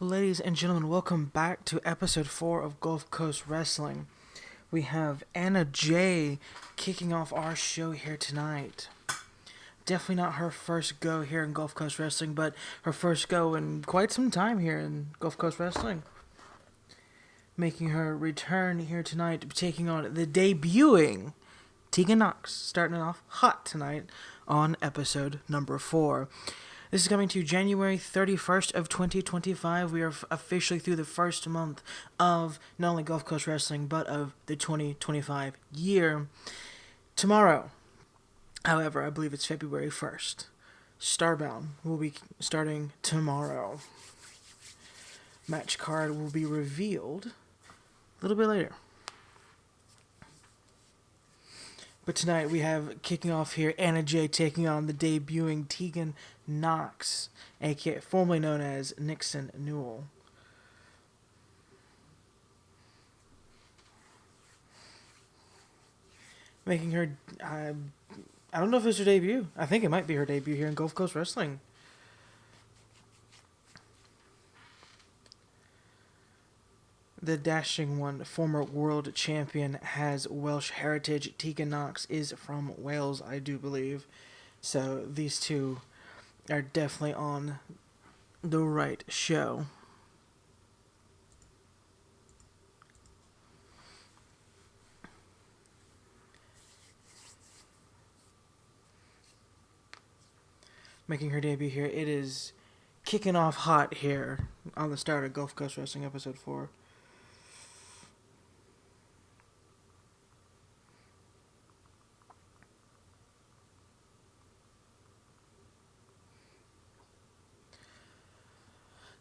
Ladies and gentlemen, welcome back to episode 4 of Gulfcoast Wrestling. We have Anna J kicking off our show here tonight. Definitely not her first go here in Gulf Coast Wrestling, but her first go in quite some time here in Gulf Coast Wrestling. Making her return here tonight, taking on the debuting Tegan Knox, starting it off hot tonight on episode number 4. This is coming to January 31st of 2025. We are officially through the first month of not only Gulf Coast Wrestling, but of the 2025 year. Tomorrow, however, I believe it's February 1st. Starbound will be starting tomorrow. Match card will be revealed a little bit later. But tonight we have kicking off here Anna J taking on the debuting Tegan Knox, aka formerly known as Nixon Newell. Making her, I don't know if it's her debut. I think it might be her debut here in Gulf Coast Wrestling. The dashing one, former world champion, has Welsh heritage. Tegan Knox is from Wales, I do believe. So these two are definitely on the right show. Making her debut here, it is kicking off hot here on the start of Gulf Coast Wrestling episode 4.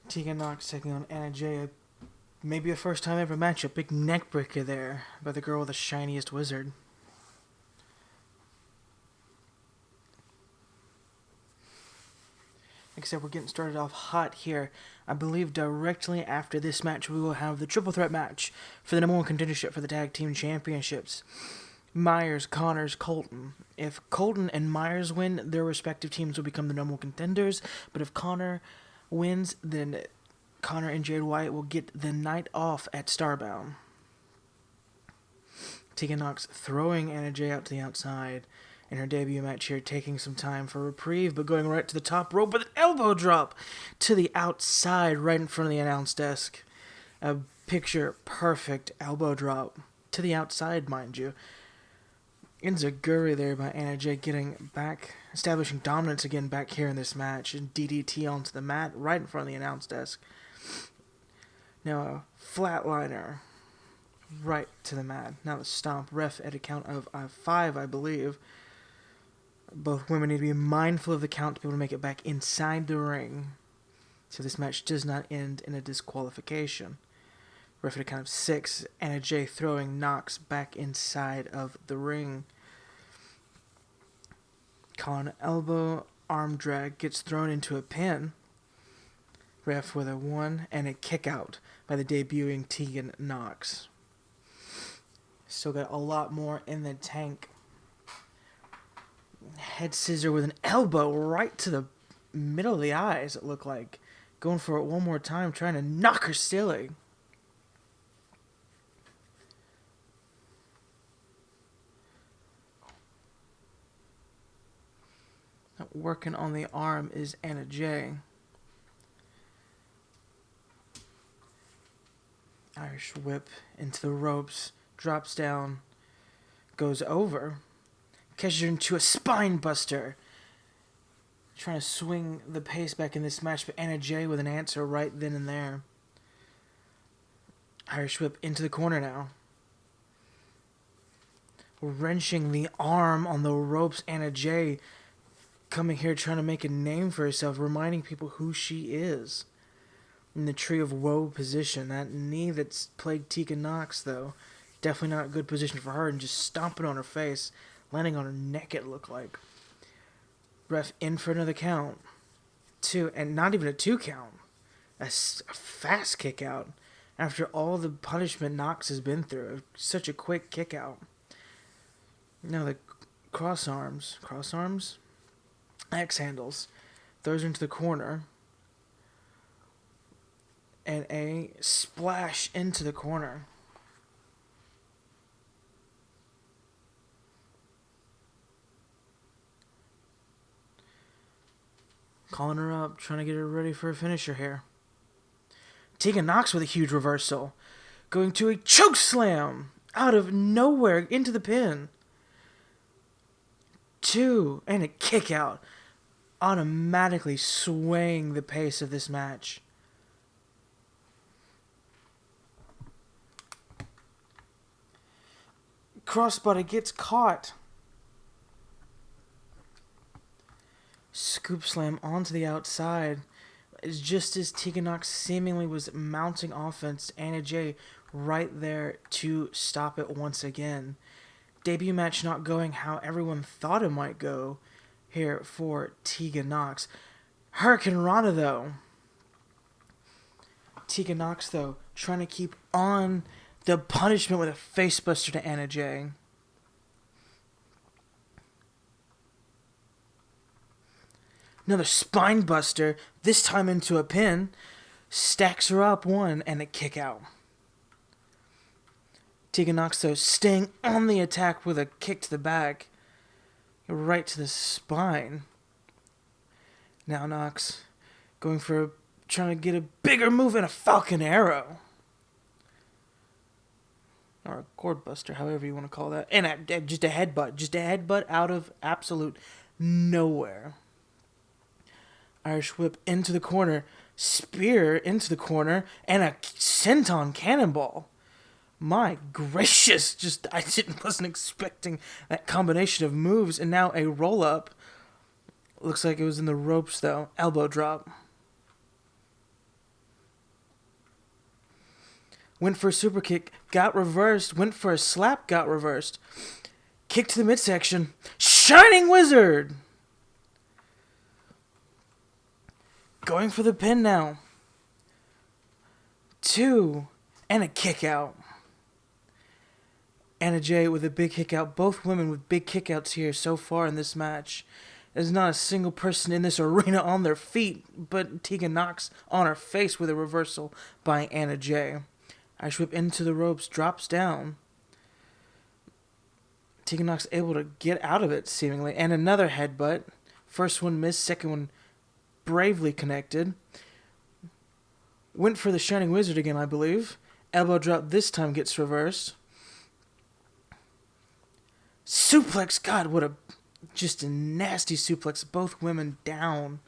Tegan Knox taking on Anna J. Maybe a first time ever matchup. Big neck breaker there by the girl with the shiniest wizard. Like I said, we're getting started off hot here. I believe directly after this match, we will have the triple threat match for the number one contendership for the tag team championships. Myers, Connors, Colton. If Colton and Myers win, their respective teams will become the number one contenders. But if Connor wins, then Connor and Jade White will get the night off at Starbound. Tegan Knox throwing Anna J out to the outside in her debut match here, taking some time for reprieve, but going right to the top rope with an elbow drop to the outside right in front of the announce desk. A picture perfect elbow drop to the outside, mind you. Enziguri there by Anna J getting back, establishing dominance again back here in this match, and DDT onto the mat right in front of the announce desk. Now a flatliner right to the mat. Now the stomp, ref at a count of 5, I believe. Both women need to be mindful of the count to be able to make it back inside the ring, so this match does not end in a disqualification. Ref at a count of 6, Anna J throwing Knox back inside of the ring. Con elbow, arm drag, gets thrown into a pin. Ref with a 1 and a kick out by the debuting Tegan Knox. Still got a lot more in the tank. Head scissor with an elbow right to the middle of the eyes, it looked like. Going for it one more time, trying to knock her silly. Working on the arm is Anna J. Irish whip into the ropes, drops down, goes over, catches her into a spine buster. Trying to swing the pace back in this match, but Anna J with an answer right then and there. Irish whip into the corner now. Wrenching the arm on the ropes, Anna J coming here trying to make a name for herself, reminding people who she is. In the Tree of Woe position. That knee that's plagued Tegan Knox, though, definitely not a good position for her, and just stomping on her face, landing on her neck, it looked like. Ref in for another count. 2, and not even a 2 count. A fast kick out. After all the punishment Knox has been through. Such a quick kick out. Now the cross arms. X handles. Throws her into the corner. And a splash into the corner. Calling her up, trying to get her ready for a finisher here. Tegan Nox with a huge reversal. Going to a choke slam out of nowhere into the pin. 2, and a kick out. Automatically swaying the pace of this match. Crossbody gets caught. Scoop slam onto the outside. Just as Tegan Nox seemingly was mounting offense, Anna Jay right there to stop it once again. Debut match not going how everyone thought it might go here for Tegan Nox. Hurricane Rana, though. Tegan Nox, though, trying to keep on the punishment with a facebuster to Anna Jay. Another spine buster, this time into a pin. Stacks her up 1 and a kick out. Tegan Nox, though, staying on the attack with a kick to the back. Right to the spine. Now Nox going for trying to get a bigger move and a Falcon Arrow. Or a cord buster, however you want to call that. And just a headbutt. Just a headbutt out of absolute nowhere. Irish whip into the corner. Spear into the corner. And a senton cannonball. My gracious. I wasn't expecting that combination of moves. And now a roll up. Looks like it was in the ropes though. Elbow drop. Went for a super kick, got reversed. Went for a slap, got reversed. Kick to the midsection. Shining Wizard! Going for the pin now. 2, and a kick out. Anna Jay with a big kick out. Both women with big kick outs here so far in this match. There's not a single person in this arena on their feet, but Tegan Nox on her face with a reversal by Anna Jay. Irish whip into the ropes, drops down. Tegan Nox able to get out of it, seemingly. And another headbutt. First one missed, second one bravely connected. Went for the Shining Wizard again, I believe. Elbow drop this time gets reversed. Suplex, God, what a nasty suplex. Both women down.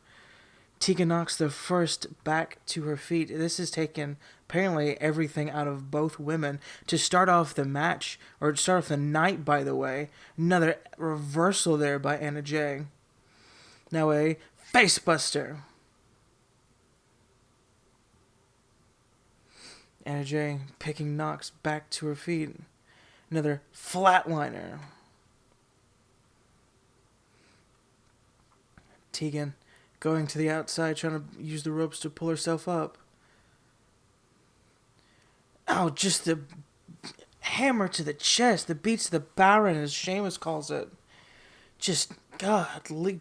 Tegan Nox the first back to her feet. This has taken apparently everything out of both women to start off the match, or to start off the night, by the way. Another reversal there by Anna Jay. Now a facebuster. Anna Jay picking Nox back to her feet. Another flatliner. Tegan going to the outside, trying to use the ropes to pull herself up. Oh, just the hammer to the chest, the beats to the Baron, as Sheamus calls it. Just, God,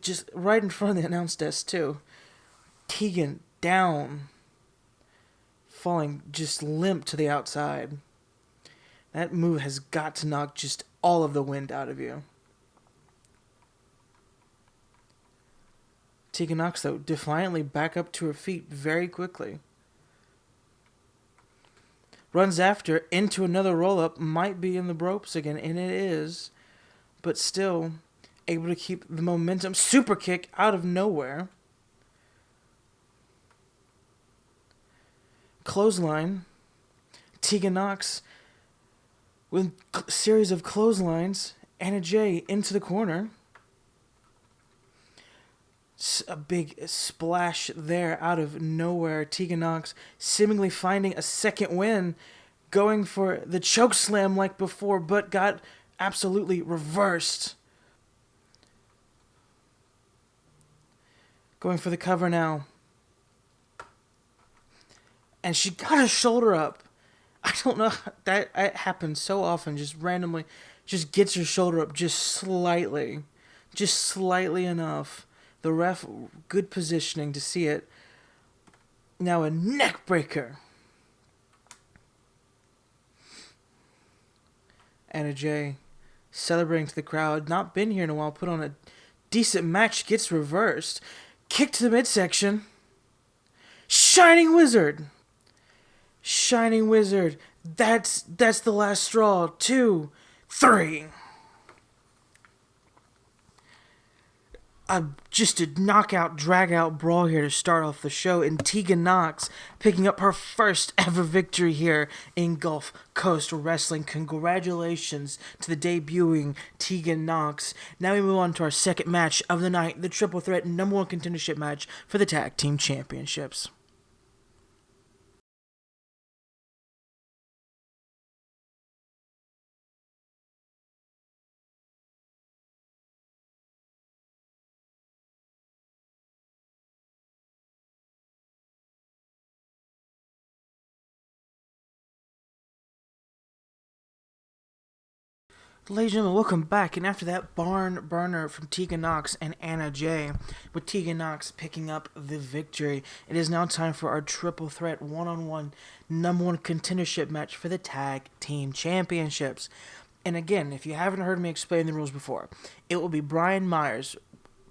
just right in front of the announce desk, too. Tegan down. Falling just limp to the outside. That move has got to knock just all of the wind out of you. Tegan Nox, though, defiantly back up to her feet very quickly. Runs after into another roll-up. Might be in the ropes again, and it is. But still able to keep the momentum. Super kick out of nowhere. Clothesline. Tegan Nox with a series of clotheslines. Anna Jay into the corner. A big splash there out of nowhere. Tegan Nox seemingly finding a second win, going for the choke slam like before, but got absolutely reversed. Going for the cover now. And she got her shoulder up. I don't know, that happens so often, just randomly, just gets her shoulder up just slightly enough. The ref, good positioning to see it. Now a neck breaker. Anna Jay celebrating to the crowd. Not been here in a while. Put on a decent match. Gets reversed. Kick to the midsection. Shining Wizard. Shining Wizard. That's the last straw. 2, 3. Just a knockout, drag-out brawl here to start off the show. And Tegan Knox picking up her first ever victory here in Gulf Coast Wrestling. Congratulations to the debuting Tegan Knox. Now we move on to our second match of the night, the Triple Threat number 1 contendership match for the Tag Team Championships. Ladies and gentlemen, welcome back. And after that barn burner from Tegan Knox and Anna Jay, with Tegan Knox picking up the victory, it is now time for our triple threat one-on-one number 1 contendership match for the Tag Team Championships. And again, if you haven't heard me explain the rules before, it will be Brian Myers,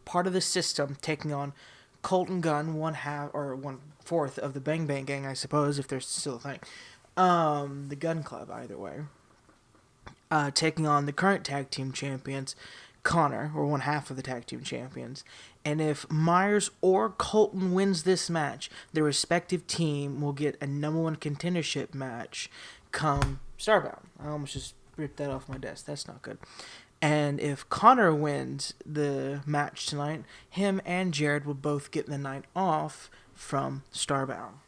part of the system, taking on Colton Gunn, 1/4 of the Bang Bang Gang, I suppose, if there's still a thing. The Gun Club, either way. Taking on the current tag team champions, Connor, or 1/2 of the tag team champions. And if Myers or Colton wins this match, their respective team will get a number 1 contendership match come Starbound. I almost just ripped that off my desk. That's not good. And if Connor wins the match tonight, him and Jared will both get the night off from Starbound.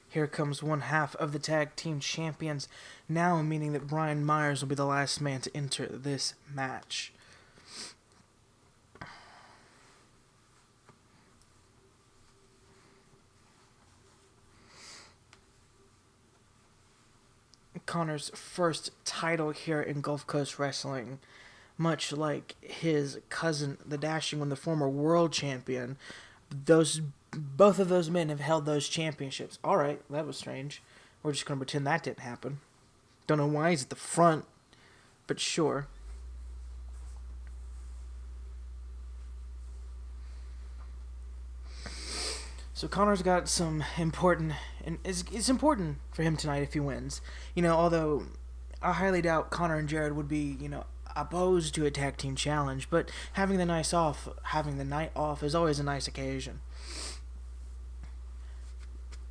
Here comes 1/2 of the tag team champions, now meaning that Brian Myers will be the last man to enter this match. Connor's first title here in Gulf Coast Wrestling, much like his cousin, the Dashing One, the former world champion. Both of those men have held those championships. All right, that was strange. We're just going to pretend that didn't happen. Don't know why he's at the front, but sure. So Connor's got some important, and it's important for him tonight if he wins. Although I highly doubt Connor and Jared would be, opposed to a tag team challenge, but having the night off is always a nice occasion.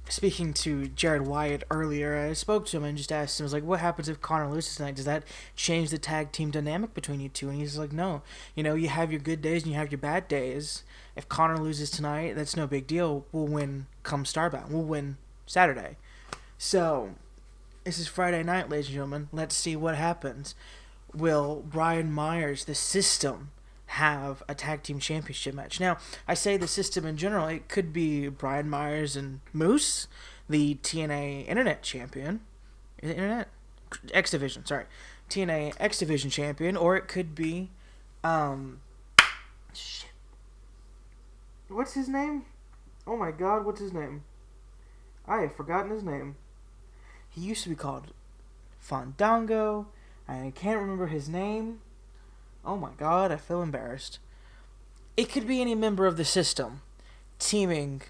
Speaking to Jared Wyatt earlier, I spoke to him and just asked him, I was like, what happens if Connor loses tonight? Does that change the tag team dynamic between you two? And he's like, no. You have your good days and you have your bad days. If Connor loses tonight, that's no big deal. We'll win come Starbound. We'll win Saturday. So, this is Friday night, ladies and gentlemen. Let's see what happens. Will Brian Myers, the system, have a tag team championship match? Now, I say the system in general. It could be Brian Myers and Moose, the TNA Internet champion. Is it Internet? X Division, sorry. TNA X Division champion. Or it could be, shit. What's his name? Oh my god, what's his name? I have forgotten his name. He used to be called Fandango. I can't remember his name. Oh my god, I feel embarrassed. It could be any member of the system teaming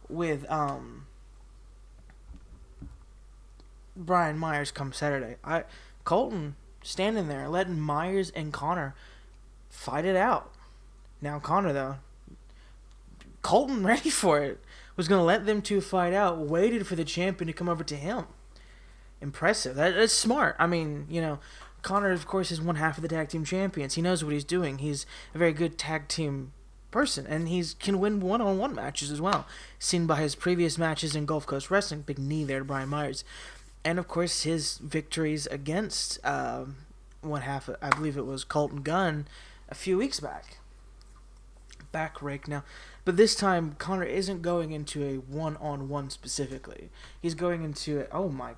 with Brian Myers come Saturday. Colton standing there letting Myers and Connor fight it out. Now Connor, though, Colton ready for it, was going to let them two fight out, waited for the champion to come over to him. Impressive. That's smart. I mean, Connor, of course, is 1/2 of the tag team champions. He knows what he's doing. He's a very good tag team person, and he can win one-on-one matches as well. Seen by his previous matches in Gulf Coast Wrestling. Big knee there to Brian Myers. And, of course, his victories against 1/2, I believe it was Colton Gunn, a few weeks back. Back rake now. But this time, Connor isn't going into a one-on-one specifically. He's going into oh my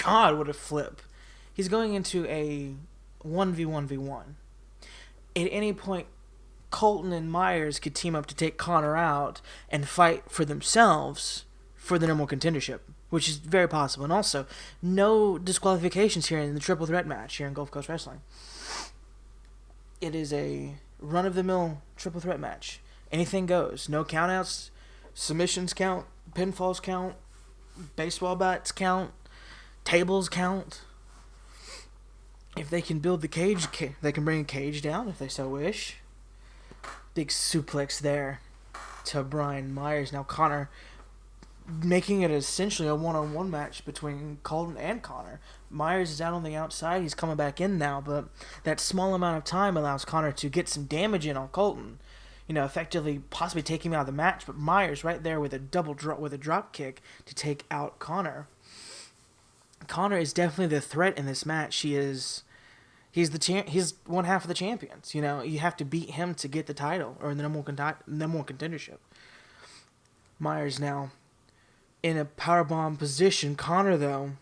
god, what a flip. He's going into a 1v1v1. At any point, Colton and Myers could team up to take Connor out and fight for themselves for the number one contendership, which is very possible. And also, no disqualifications here in the triple threat match here in Gulf Coast Wrestling. It is a run-of-the-mill triple threat match. Anything goes. No countouts, submissions count, pinfalls count, baseball bats count, tables count. If they can build the cage, they can bring a cage down if they so wish. Big suplex there to Brian Myers. Now Connor making it essentially a one-on-one match between Colton and Connor. Myers is out on the outside. He's coming back in now, but that small amount of time allows Connor to get some damage in on Colton. Effectively possibly take him out of the match, but Myers right there with a drop kick to take out Connor. Connor is definitely the threat in this match. He's one half of the champions. You have to beat him to get the title or the number one contendership. Myers now in a powerbomb position. Connor though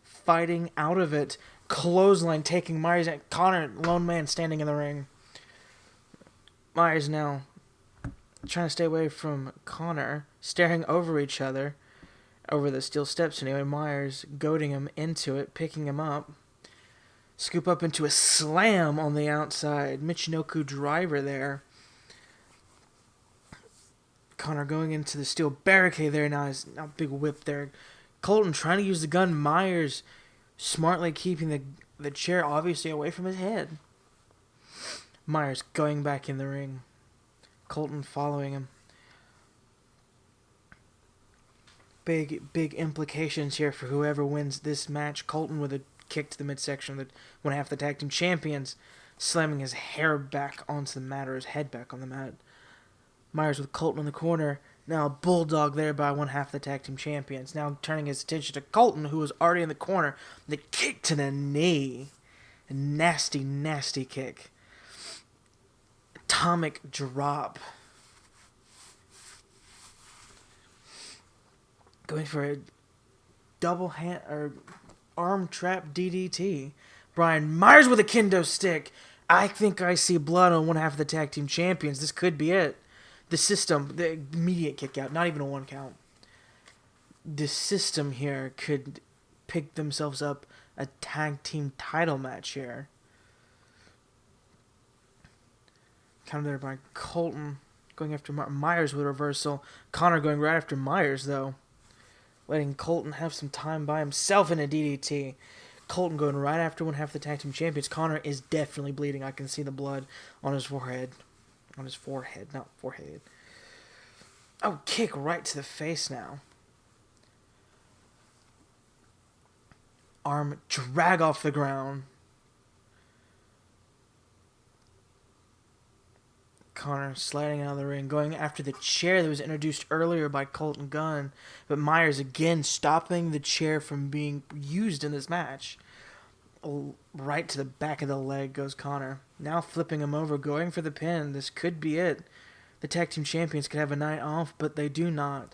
fighting out of it, clothesline taking Myers at Connor, lone man standing in the ring. Myers now trying to stay away from Connor, staring over each other, over the steel steps anyway. Myers goading him into it, picking him up. Scoop up into a slam on the outside. Michinoku driver there. Connor going into the steel barricade there now. Big whip there. Colton trying to use the gun. Myers smartly keeping the chair obviously away from his head. Myers going back in the ring. Colton following him. Big implications here for whoever wins this match. Colton with a kick to the midsection of one half of the tag team champions, slamming his hair back onto the mat, or his head back on the mat. Myers with Colton in the corner. Now a bulldog there by one half of the tag team champions. Now turning his attention to Colton, who was already in the corner. The kick to the knee. A nasty, nasty kick. Atomic drop. Going for a double hand or arm trap DDT. Brian Myers with a kendo stick. I think I see blood on one half of the tag team champions. This could be it. The system, the immediate kick out, not even a one count. The system here could pick themselves up a tag team title match here. Counter there by Colton. Going after Myers with a reversal. Connor going right after Myers, though. Letting Colton have some time by himself in a DDT. Colton going right after one half of the tag team champions. Connor is definitely bleeding. I can see the blood on his forehead. On his forehead, not forehead. Oh, kick right to the face now. Arm drag off the ground. Connor sliding out of the ring, going after the chair that was introduced earlier by Colton Gunn, but Myers again stopping the chair from being used in this match. Right to the back of the leg goes Connor. Now flipping him over, going for the pin. This could be it. The tag team champions could have a night off, but they do not.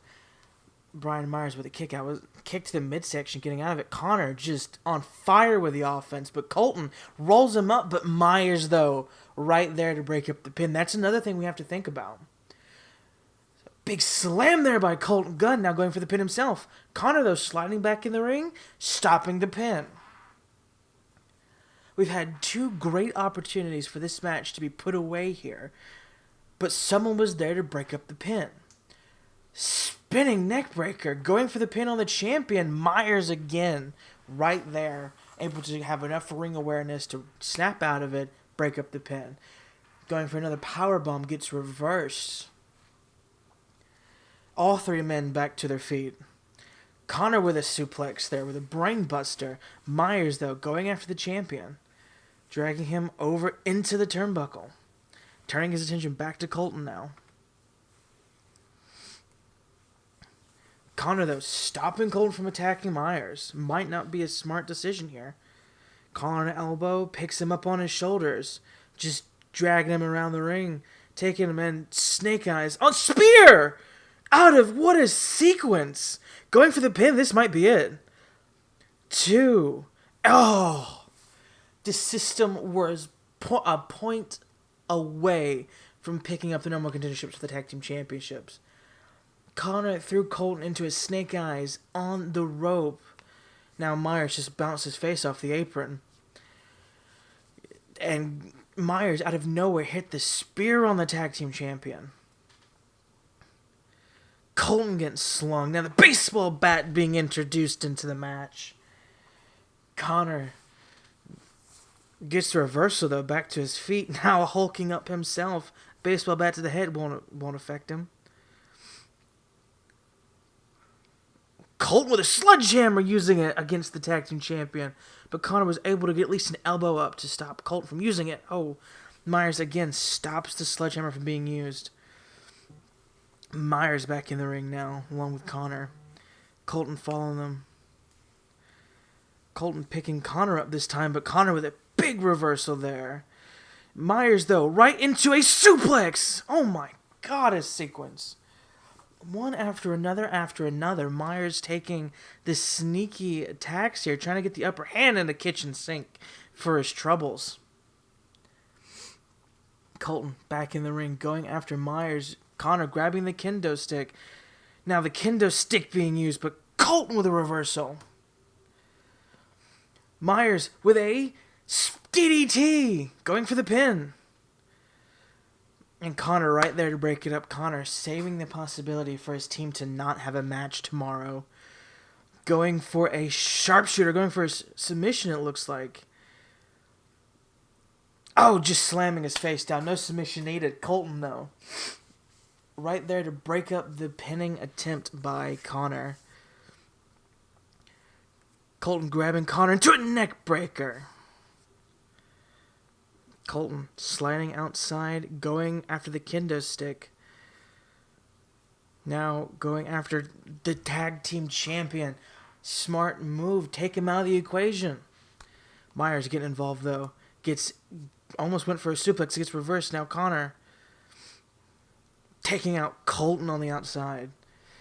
Brian Myers with a kick out, was kick to the midsection, getting out of it. Connor just on fire with the offense, but Colton rolls him up, but Myers, though, right there to break up the pin. That's another thing we have to think about. Big slam there by Colton Gunn, now going for the pin himself. Connor, though, sliding back in the ring, stopping the pin. We've had two great opportunities for this match to be put away here, but someone was there to break up the pin. Spinning neckbreaker, going for the pin on the champion. Myers again, right there, able to have enough ring awareness to snap out of it, break up the pin. Going for another powerbomb, gets reversed. All three men back to their feet. Connor with a suplex there, with a brain buster. Myers, though, going after the champion, dragging him over into the turnbuckle. Turning his attention back to Colton now. Connor, though, stopping Colton from attacking Myers. Might not be a smart decision here. Collar an elbow, picks him up on his shoulders. Just dragging him around the ring. Taking him in, snake eyes. On spear! Out of what a sequence! Going for the pin, this might be it. 2. Oh! the system was a point away from picking up the number one contenderships for the tag team championships. Connor threw Colton into his snake eyes on the rope. Now Myers just bounced his face off the apron. And Myers, out of nowhere, hit the spear on the tag team champion. Colton getting slung. Now the baseball bat being introduced into the match. Connor gets the reversal, though, back to his feet. Now hulking up himself. Baseball bat to the head won't affect him. Colton with a sledgehammer using it against the tag team champion. But Connor was able to get at least an elbow up to stop Colton from using it. Oh, Myers again stops the sledgehammer from being used. Myers back in the ring now, along with Connor. Colton following them. Colton picking Connor up this time, but Connor with a big reversal there. Myers, though, right into a suplex. Oh my God, a sequence. One after another. Myers taking this sneaky attacks here, trying to get the upper hand in the kitchen sink for his troubles. Colton back in the ring, going after Myers. Connor grabbing the kendo stick. Now the kendo stick being used, but Colton with a reversal. Myers with a DDT, going for the pin. And Connor right there to break it up. Connor saving the possibility for his team to not have a match tomorrow. Going for a sharpshooter, going for a submission, it looks like. Oh, just slamming his face down. No submission needed. Colton, though, right there to break up the pinning attempt by Connor. Colton grabbing Connor into a neck breaker. Colton sliding outside, going after the kendo stick. Now going after the tag team champion. Smart move. Take him out of the equation. Myers getting involved, though. Almost went for a suplex. Gets reversed. Now Connor taking out Colton on the outside.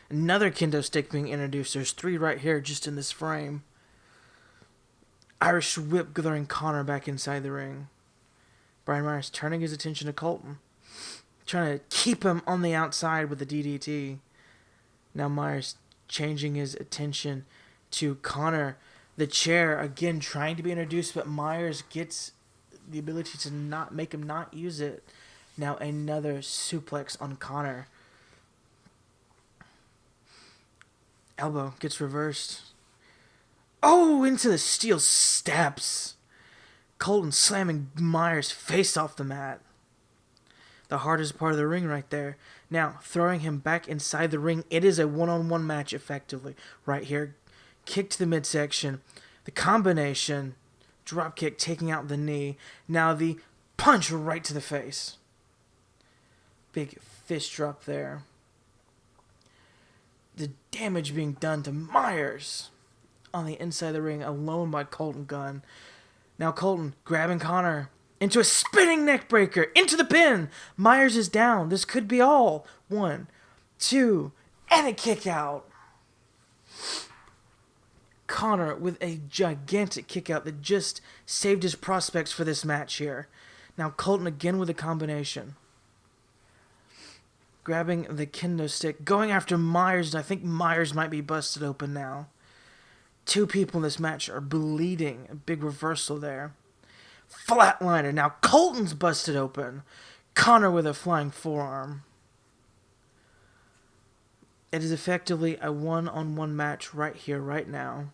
Another kendo stick being introduced. There's 3 right here just in this frame. Irish whip throwing Connor back inside the ring. Brian Myers turning his attention to Colton. Trying to keep him on the outside with the DDT. Now Myers changing his attention to Connor. The chair, again, trying to be introduced, but Myers gets the ability to not make him not use it. Now another suplex on Connor. Elbow gets reversed. Oh, into the steel steps. Colton slamming Myers' face off the mat. The hardest part of the ring right there. Now, throwing him back inside the ring. It is a one-on-one match effectively. Right here. Kick to the midsection. The combination. Drop kick taking out the knee. Now the punch right to the face. Big fist drop there. The damage being done to Myers on the inside of the ring, alone by Colton Gunn. Now Colton grabbing Connor into a spinning neck breaker, into the pin. Myers is down. This could be all. 1, 2, and a kick out. Connor with a gigantic kick out that just saved his prospects for this match here. Now Colton again with a combination. Grabbing the kendo stick, going after Myers, and I think Myers might be busted open now. 2 people in this match are bleeding. A big reversal there. Flatliner. Now Colton's busted open. Connor with a flying forearm. It is effectively a one-on-one match right here, right now.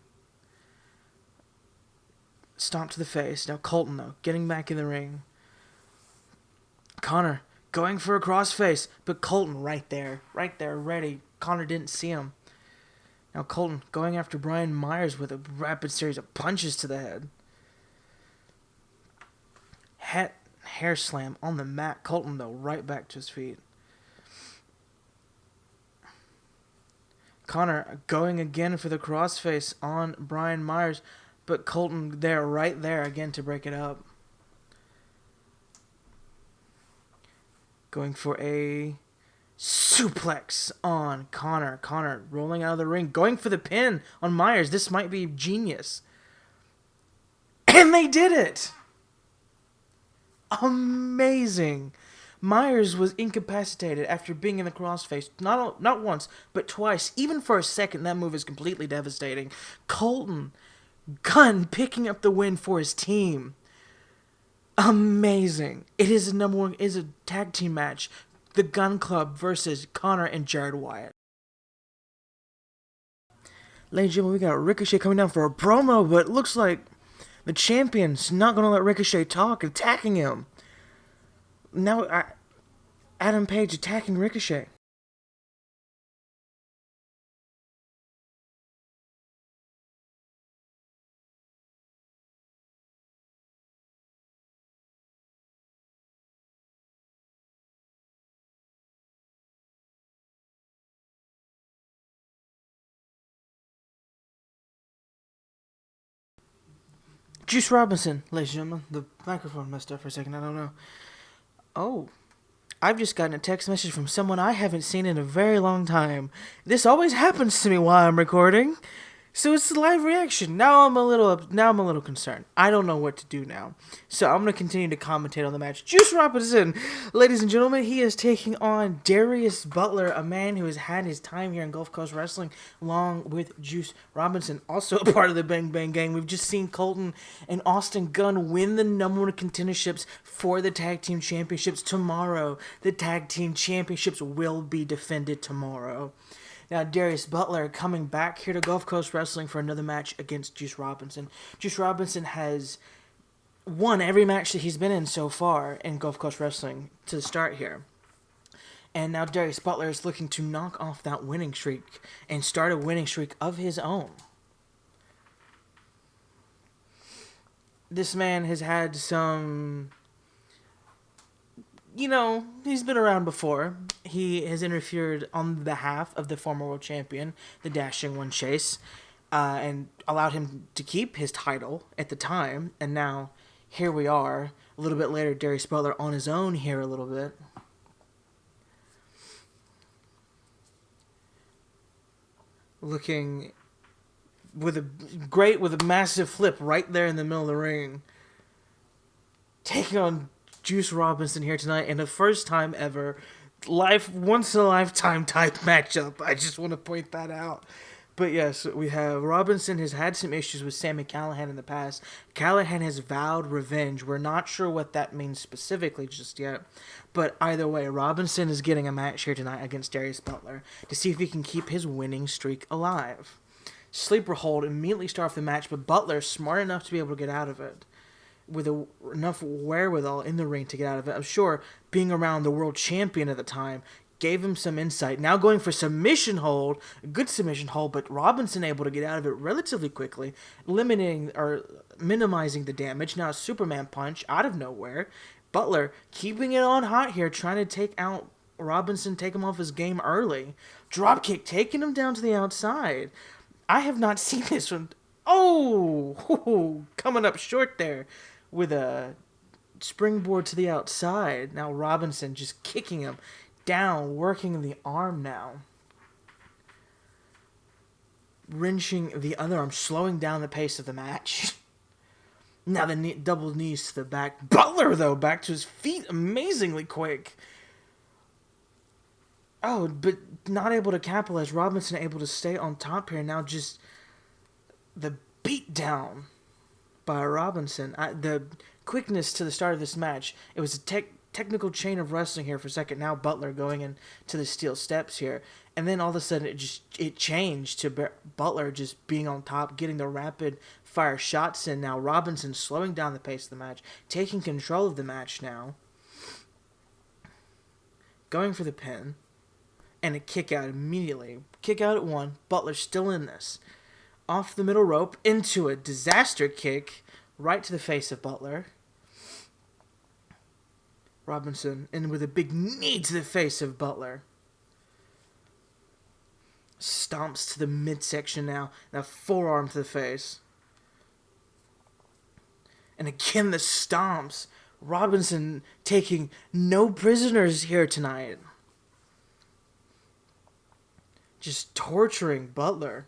Stomp to the face. Now Colton, though, getting back in the ring. Connor going for a crossface, but Colton right there, ready. Connor didn't see him. Now Colton going after Brian Myers with a rapid series of punches to the head. Hair slam on the mat. Colton, though, right back to his feet. Connor going again for the crossface on Brian Myers, but Colton right there again to break it up. Going for a suplex on Connor. Connor rolling out of the ring, going for the pin on Myers. This might be genius. And they did it! Amazing! Myers was incapacitated after being in the crossface not once, but twice. Even for a second, that move is completely devastating. Colton Gunn picking up the win for his team. Amazing! It is a tag team match. The Gun Club versus Connor and Jared Wyatt. Ladies and gentlemen, we got Ricochet coming down for a promo, but it looks like the champion's not going to let Ricochet talk, attacking him. Now, Adam Page attacking Ricochet. Juice Robinson, ladies and gentlemen. The microphone messed up for a second, I don't know. Oh, I've just gotten a text message from someone I haven't seen in a very long time. This always happens to me while I'm recording. So it's a live reaction. Now I'm a little concerned. I don't know what to do now. So I'm going to continue to commentate on the match. Juice Robinson, ladies and gentlemen, he is taking on Darius Butler, a man who has had his time here in Gulf Coast Wrestling, along with Juice Robinson, also a part of the Bang Bang Gang. We've just seen Colton and Austin Gunn win the number one contenderships for the Tag Team Championships tomorrow. The Tag Team Championships will be defended tomorrow. Now, Darius Butler coming back here to Gulf Coast Wrestling for another match against Juice Robinson. Juice Robinson has won every match that he's been in so far in Gulf Coast Wrestling to start here. And now Darius Butler is looking to knock off that winning streak and start a winning streak of his own. This man has had some... he's been around before. He has interfered on behalf of the former world champion, the Dashing One Chase, and allowed him to keep his title at the time. And now, here we are, a little bit later, Darius Butler on his own here a little bit. Looking with a massive flip right there in the middle of the ring. Taking on Juice Robinson here tonight in the first time ever once in a lifetime type matchup. I just want to point that out. But yes, we have Robinson has had some issues with Sami Callihan in the past. Callihan has vowed revenge. We're not sure what that means specifically just yet. But either way, Robinson is getting a match here tonight against Darius Butler to see if he can keep his winning streak alive. Sleeper hold immediately start off the match, but Butler is smart enough to be able to get out of it with enough wherewithal in the ring to get out of it. I'm sure being around the world champion at the time gave him some insight. Now going for submission hold, a good submission hold, but Robinson able to get out of it relatively quickly, limiting or minimizing the damage. Now a Superman punch out of nowhere. Butler keeping it on hot here, trying to take out Robinson, take him off his game early. Dropkick taking him down to the outside. I have not seen this one. Oh, coming up short there with a springboard to the outside. Now Robinson just kicking him down, working the arm now. Wrenching the other arm, slowing down the pace of the match. Now the double knees to the back. Butler, though, back to his feet amazingly quick. Oh, but not able to capitalize. Robinson able to stay on top here. Now just the beat down by Robinson. The quickness to the start of this match. It was a technical chain of wrestling here for a second. Now Butler going into the steel steps here. And then all of a sudden it changed to Butler just being on top, getting the rapid fire shots in. Now Robinson slowing down the pace of the match, taking control of the match now. Going for the pin. And a kick out immediately. Kick out at one. Butler still in this. Off the middle rope into a disaster kick right to the face of Butler. Robinson in with a big knee to the face of Butler. Stomps to the midsection now. Now forearm to the face. And again the stomps. Robinson taking no prisoners here tonight. Just torturing Butler.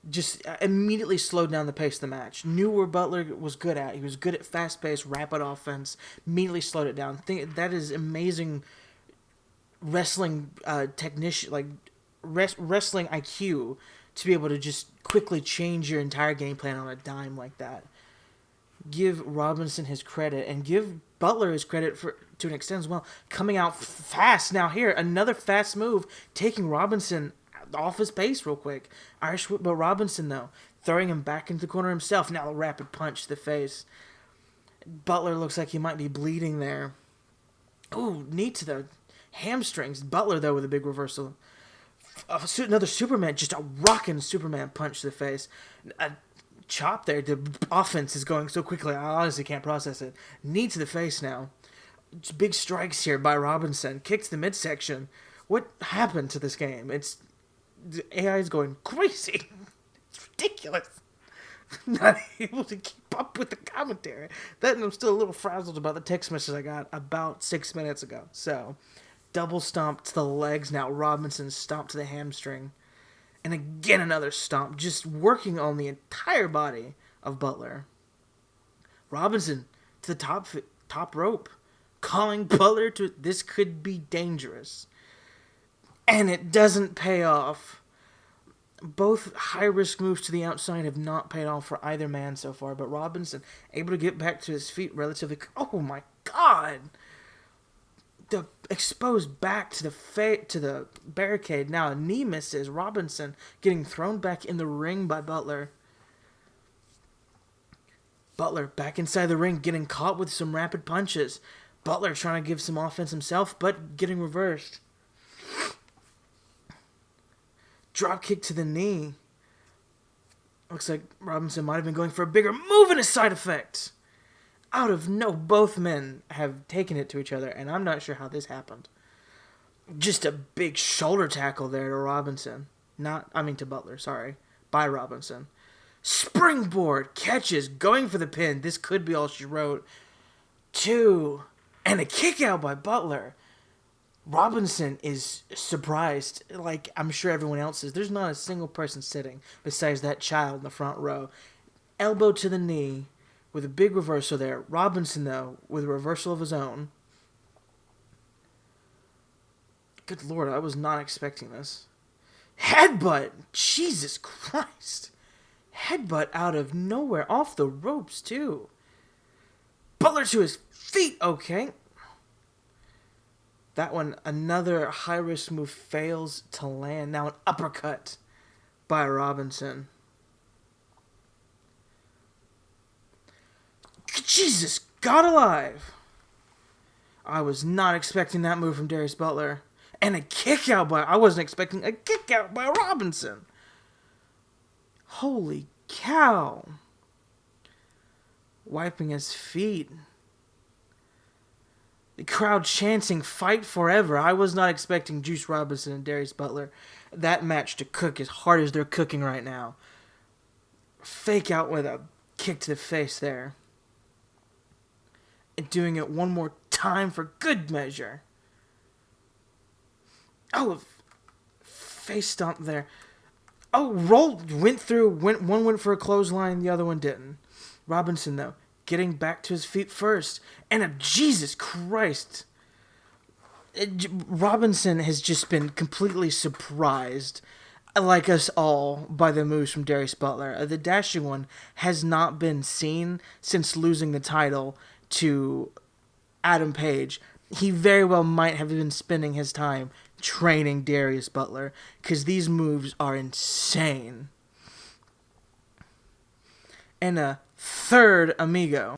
just immediately slowed down the pace of the match. Knew where Butler was good at. He was good at fast-paced, rapid offense. Immediately slowed it down. That is amazing wrestling technician, like wrestling IQ, to be able to just quickly change your entire game plan on a dime like that. Give Robinson his credit and give Butler his credit to an extent as well. Coming out fast now here, another fast move, taking Robinson off his pace real quick. Irish whip, but Robinson though, throwing him back into the corner himself. Now a rapid punch to the face. Butler looks like he might be bleeding there. Ooh, knee to the hamstrings. Butler though with a big reversal. Another Superman, just a rocking Superman punch to the face. A chop there. The offense is going so quickly, I honestly can't process it. Knee to the face now. Big strikes here by Robinson. Kick to the midsection. What happened to this game? The AI is going crazy. It's ridiculous. Not able to keep up with the commentary. Then I'm still a little frazzled about the text message I got about 6 minutes ago. So, double stomp to the legs now. Robinson stomp to the hamstring. And again another stomp. Just working on the entire body of Butler. Robinson to the top rope. Calling Butler to... This could be dangerous. And it doesn't pay off. Both high-risk moves to the outside have not paid off for either man so far, but Robinson able to get back to his feet relatively... Oh my god! The exposed back to the barricade. Now a knee misses. Robinson getting thrown back in the ring by Butler. Butler back inside the ring, getting caught with some rapid punches. Butler trying to give some offense himself, but getting reversed. Drop kick to the knee. Looks like Robinson might have been going for a bigger move and a side effect. Both men have taken it to each other, and I'm not sure how this happened. Just a big shoulder tackle there to Robinson. To Butler, sorry. By Robinson. Springboard, catches, going for the pin. This could be all she wrote. 2. And a kick out by Butler. Robinson is surprised, like I'm sure everyone else is. There's not a single person sitting besides that child in the front row. Elbow to the knee with a big reversal there. Robinson, though, with a reversal of his own. Good Lord, I was not expecting this. Headbutt! Jesus Christ! Headbutt out of nowhere, off the ropes, too. Butler to his feet, okay. That one, another high-risk move fails to land. Now an uppercut by Robinson. Jesus, God alive! I was not expecting that move from Darius Butler. And a kick out by... I wasn't expecting a kick out by Robinson. Holy cow. Wiping his feet. The crowd chanting, fight forever. I was not expecting Juice Robinson and Darius Butler, that match, to cook as hard as they're cooking right now. Fake out with a kick to the face there. And doing it one more time for good measure. Oh, face stomp there. Oh, one went for a clothesline, the other one didn't. Robinson, though, getting back to his feet first. And Jesus Christ. Robinson has just been completely surprised, like us all, by the moves from Darius Butler. The dashing one has not been seen since losing the title to Adam Page. He very well might have been spending his time training Darius Butler, because these moves are insane. And a third amigo.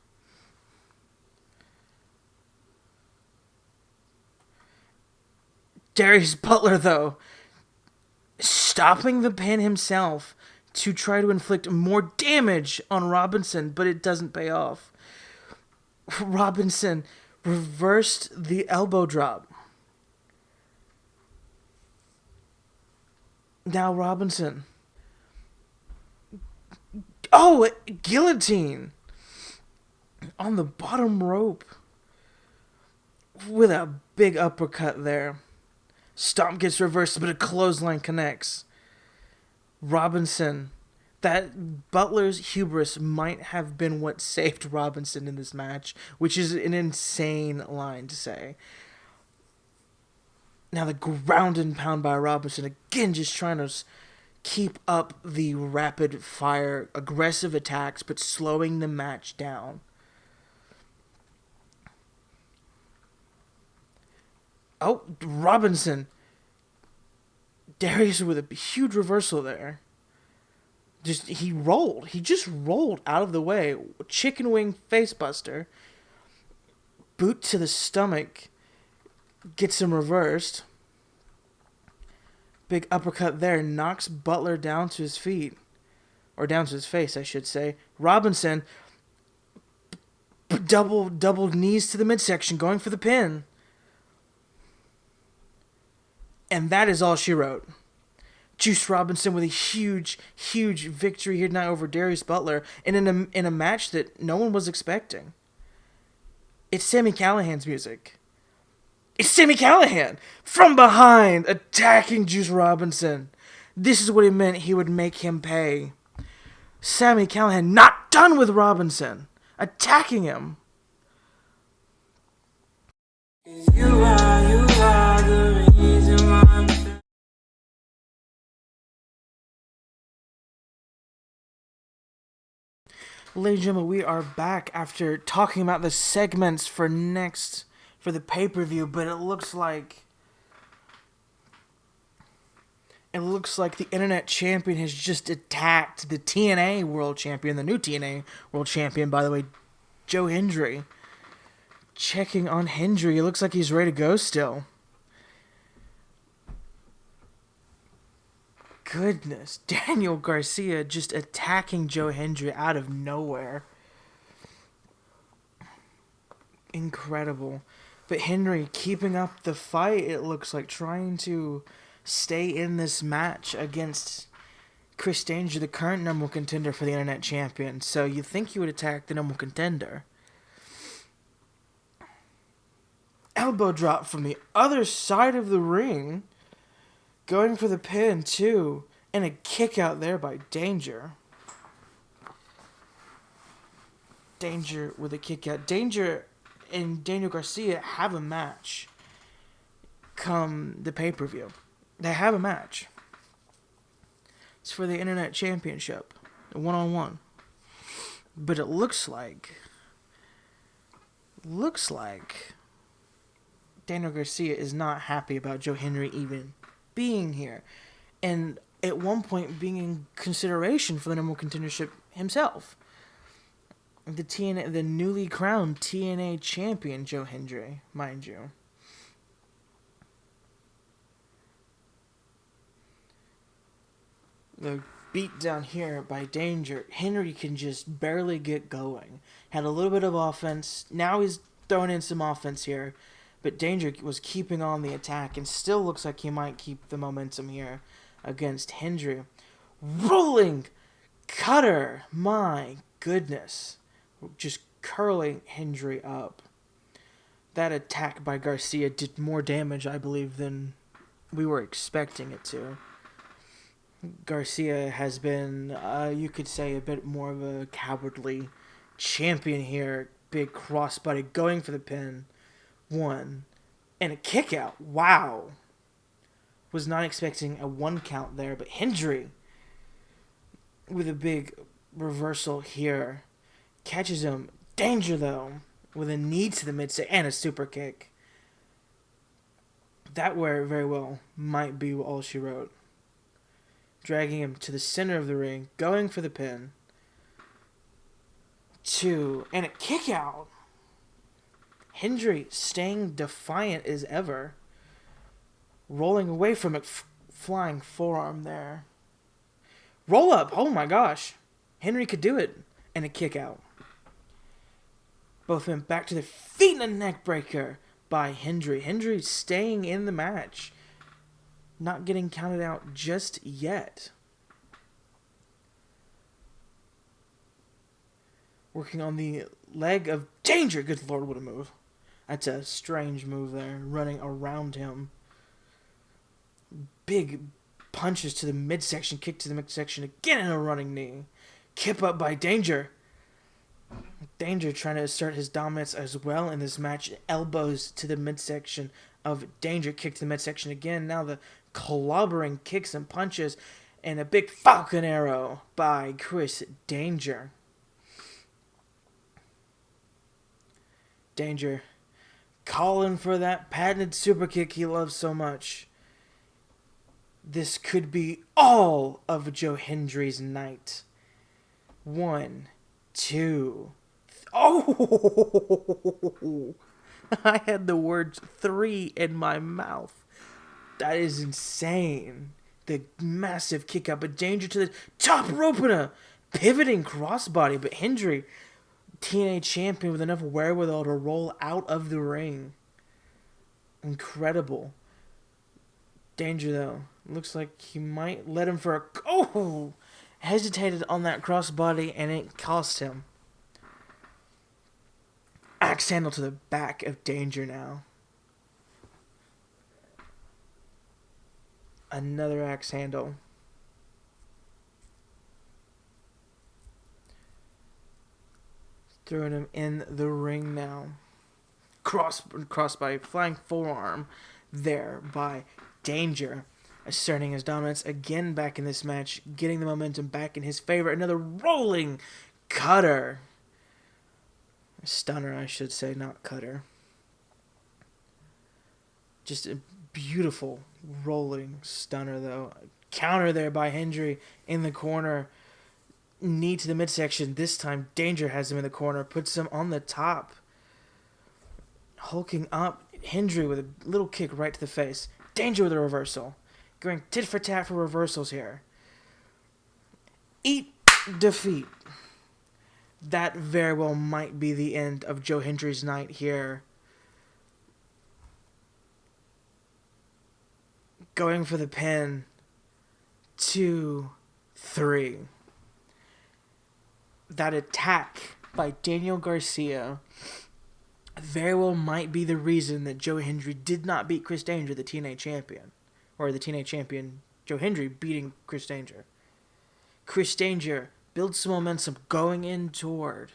Darius Butler, though, stopping the pin himself to try to inflict more damage on Robinson, but it doesn't pay off. Robinson reversed the elbow drop. Now Robinson. Oh, guillotine on the bottom rope with a big uppercut there. Stomp gets reversed, but a clothesline connects. Robinson That Butler's hubris might have been what saved Robinson in this match, which is an insane line to say. Now the ground and pound by Robinson, again just trying to keep up the rapid fire, aggressive attacks, but slowing the match down. Oh, Robinson. Darius with a huge reversal there. He just rolled out of the way. Chicken wing facebuster. Boot to the stomach. Gets him reversed. Big uppercut there. Knocks Butler down to his feet. Or down to his face, I should say. Robinson. Double knees to the midsection. Going for the pin. And that is all she wrote. Juice Robinson with a huge victory here tonight over Darius Butler, and in a match that no one was expecting. It's Sami Callihan's music. It's Sami Callihan from behind attacking Juice Robinson. This is what he meant he would make him pay. Sami Callihan not done with Robinson, attacking him. You are the reason why I'm... Ladies and gentlemen, we are back after talking about the segments for the pay-per-view, but it looks like the internet champion has just attacked the TNA world champion, the new TNA world champion, by the way, Joe Hendry. Checking on Hendry, it looks like he's ready to go still. Goodness, Daniel Garcia just attacking Joe Hendry out of nowhere. Incredible. But Hendry keeping up the fight, it looks like, trying to stay in this match against Chris Danger, the current number one contender for the internet champion. So you think you would attack the number one contender. Elbow drop from the other side of the ring. Going for the pin, too. And a kick out there by Danger. Danger with a kick out. Danger and Daniel Garcia have a match come the pay-per-view. They have a match. It's for the Internet Championship. One-on-one. But it looks like Daniel Garcia is not happy about Joe Hendry even being here, and at one point being in consideration for the number one contendership himself. The newly crowned TNA champion, Joe Hendry, mind you. The beat down here by Danger. Hendry can just barely get going. Had a little bit of offense. Now he's throwing in some offense here. But Danger was keeping on the attack and still looks like he might keep the momentum here against Hendry. Rolling cutter. My goodness. Just curling Hendry up. That attack by Garcia did more damage, I believe, than we were expecting it to. Garcia has been, you could say, a bit more of a cowardly champion here. Big crossbody going for the pin. One. And a kick out. Wow. Was not expecting a one count there, but Hendry with a big reversal here. Catches him. Danger, though, with a knee to the midsection and a super kick. That where very well might be all she wrote. Dragging him to the center of the ring, going for the pin. Two. And a kick out. Hendry staying defiant as ever. Rolling away from it. Flying forearm there. Roll up. Oh my gosh. Hendry could do it. And a kick out. Both went back to their feet and a neck breaker by Hendry. Hendry staying in the match. Not getting counted out just yet. Working on the leg of Danger. Good Lord, what a move. That's a strange move there. Running around him. Big punches to the midsection, kick to the midsection again, and a running knee. Kip up by Danger. Danger trying to assert his dominance as well in this match. Elbows to the midsection of Danger, kick to the midsection again. Now the clobbering kicks and punches, and a big Falcon Arrow by Chris Danger. Danger calling for that patented super kick he loves so much. This could be all of Joe Hendry's night. 1, 2. Oh! I had the words 3 in my mouth. That is insane. The massive kick out, but Danger to the top rope and a pivoting crossbody. But Hendry, TNA champion with enough wherewithal to roll out of the ring. Incredible. Danger, though. Looks like he might let him for a... Oh! Hesitated on that crossbody, and it cost him. Axe handle to the back of Danger now. Another axe handle. Throwing him in the ring now. Crossbody, flying forearm there by Danger. Asserting his dominance again back in this match. Getting the momentum back in his favor. Another rolling cutter. Stunner, I should say, not cutter. Just a beautiful rolling stunner, though. Counter there by Hendry in the corner. Knee to the midsection. This time, Danger has him in the corner. Puts him on the top. Hulking up. Hendry with a little kick right to the face. Danger with a reversal. Going tit for tat for reversals here. Eat defeat. That very well might be the end of Joe Hendry's night here. Going for the pin. 2, 3. That attack by Daniel Garcia very well might be the reason that Joe Hendry did not beat Chris Danger, the TNA champion. Or the TNA champion, Joe Hendry, beating Chris Danger. Chris Danger builds some momentum going in toward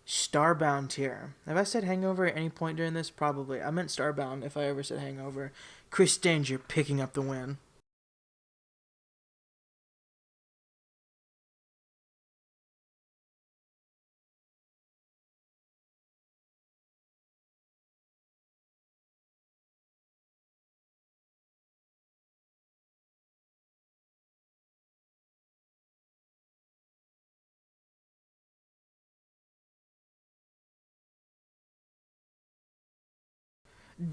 Starbound here. Have I said Hangover at any point during this? Probably. I meant Starbound if I ever said Hangover. Chris Danger picking up the win.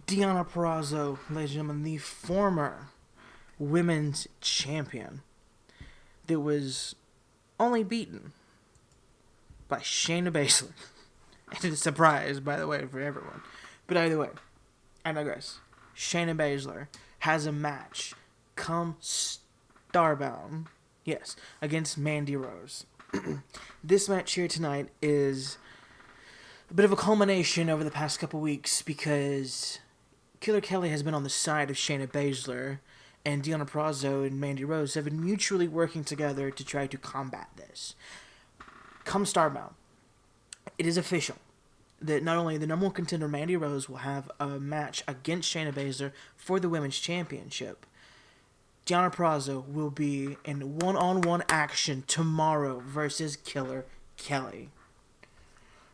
Deonna Purrazzo, ladies and gentlemen, the former women's champion that was only beaten by Shayna Baszler. And it's a surprise, by the way, for everyone. But either way, I digress. Shayna Baszler has a match come Starbound, yes, against Mandy Rose. This match here tonight is a bit of a culmination over the past couple weeks because Killer Kelly has been on the side of Shayna Baszler, and Deonna Purrazzo and Mandy Rose have been mutually working together to try to combat this. Come Starbound, it is official that not only the number one contender Mandy Rose will have a match against Shayna Baszler for the Women's Championship, Deonna Purrazzo will be in one-on-one action tomorrow versus Killer Kelly.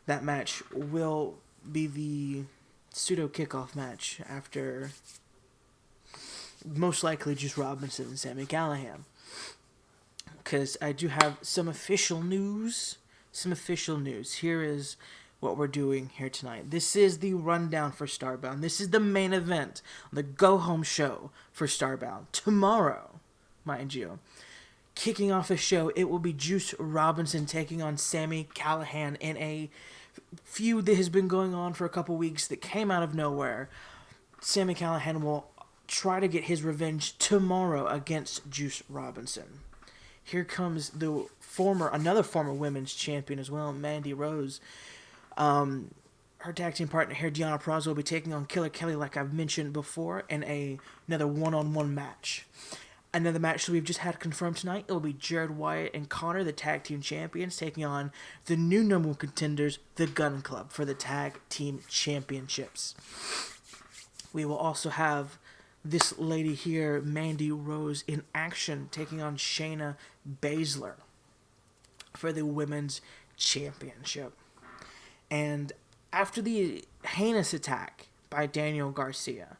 That match will be the pseudo kickoff match after most likely Juice Robinson and Sami Callihan. Because I do have some official news. Here is what we're doing here tonight. This is the rundown for Starbound. This is the main event, the go-home show for Starbound. Tomorrow, mind you. Kicking off the show, it will be Juice Robinson taking on Sami Callihan in a feud that has been going on for a couple weeks that came out of nowhere. Sami Callihan will try to get his revenge tomorrow against Juice Robinson. Here comes another former women's champion as well, Mandy Rose. Her tag team partner here, Deonna Purrazzo, will be taking on Killer Kelly, like I've mentioned before, in another one-on-one match. Another match that we've just had confirmed tonight, it will be Jared Wyatt and Connor, the tag team champions, taking on the new number one contenders, the Gun Club, for the tag team championships. We will also have this lady here, Mandy Rose, in action, taking on Shayna Baszler for the women's championship. And after the heinous attack by Daniel Garcia,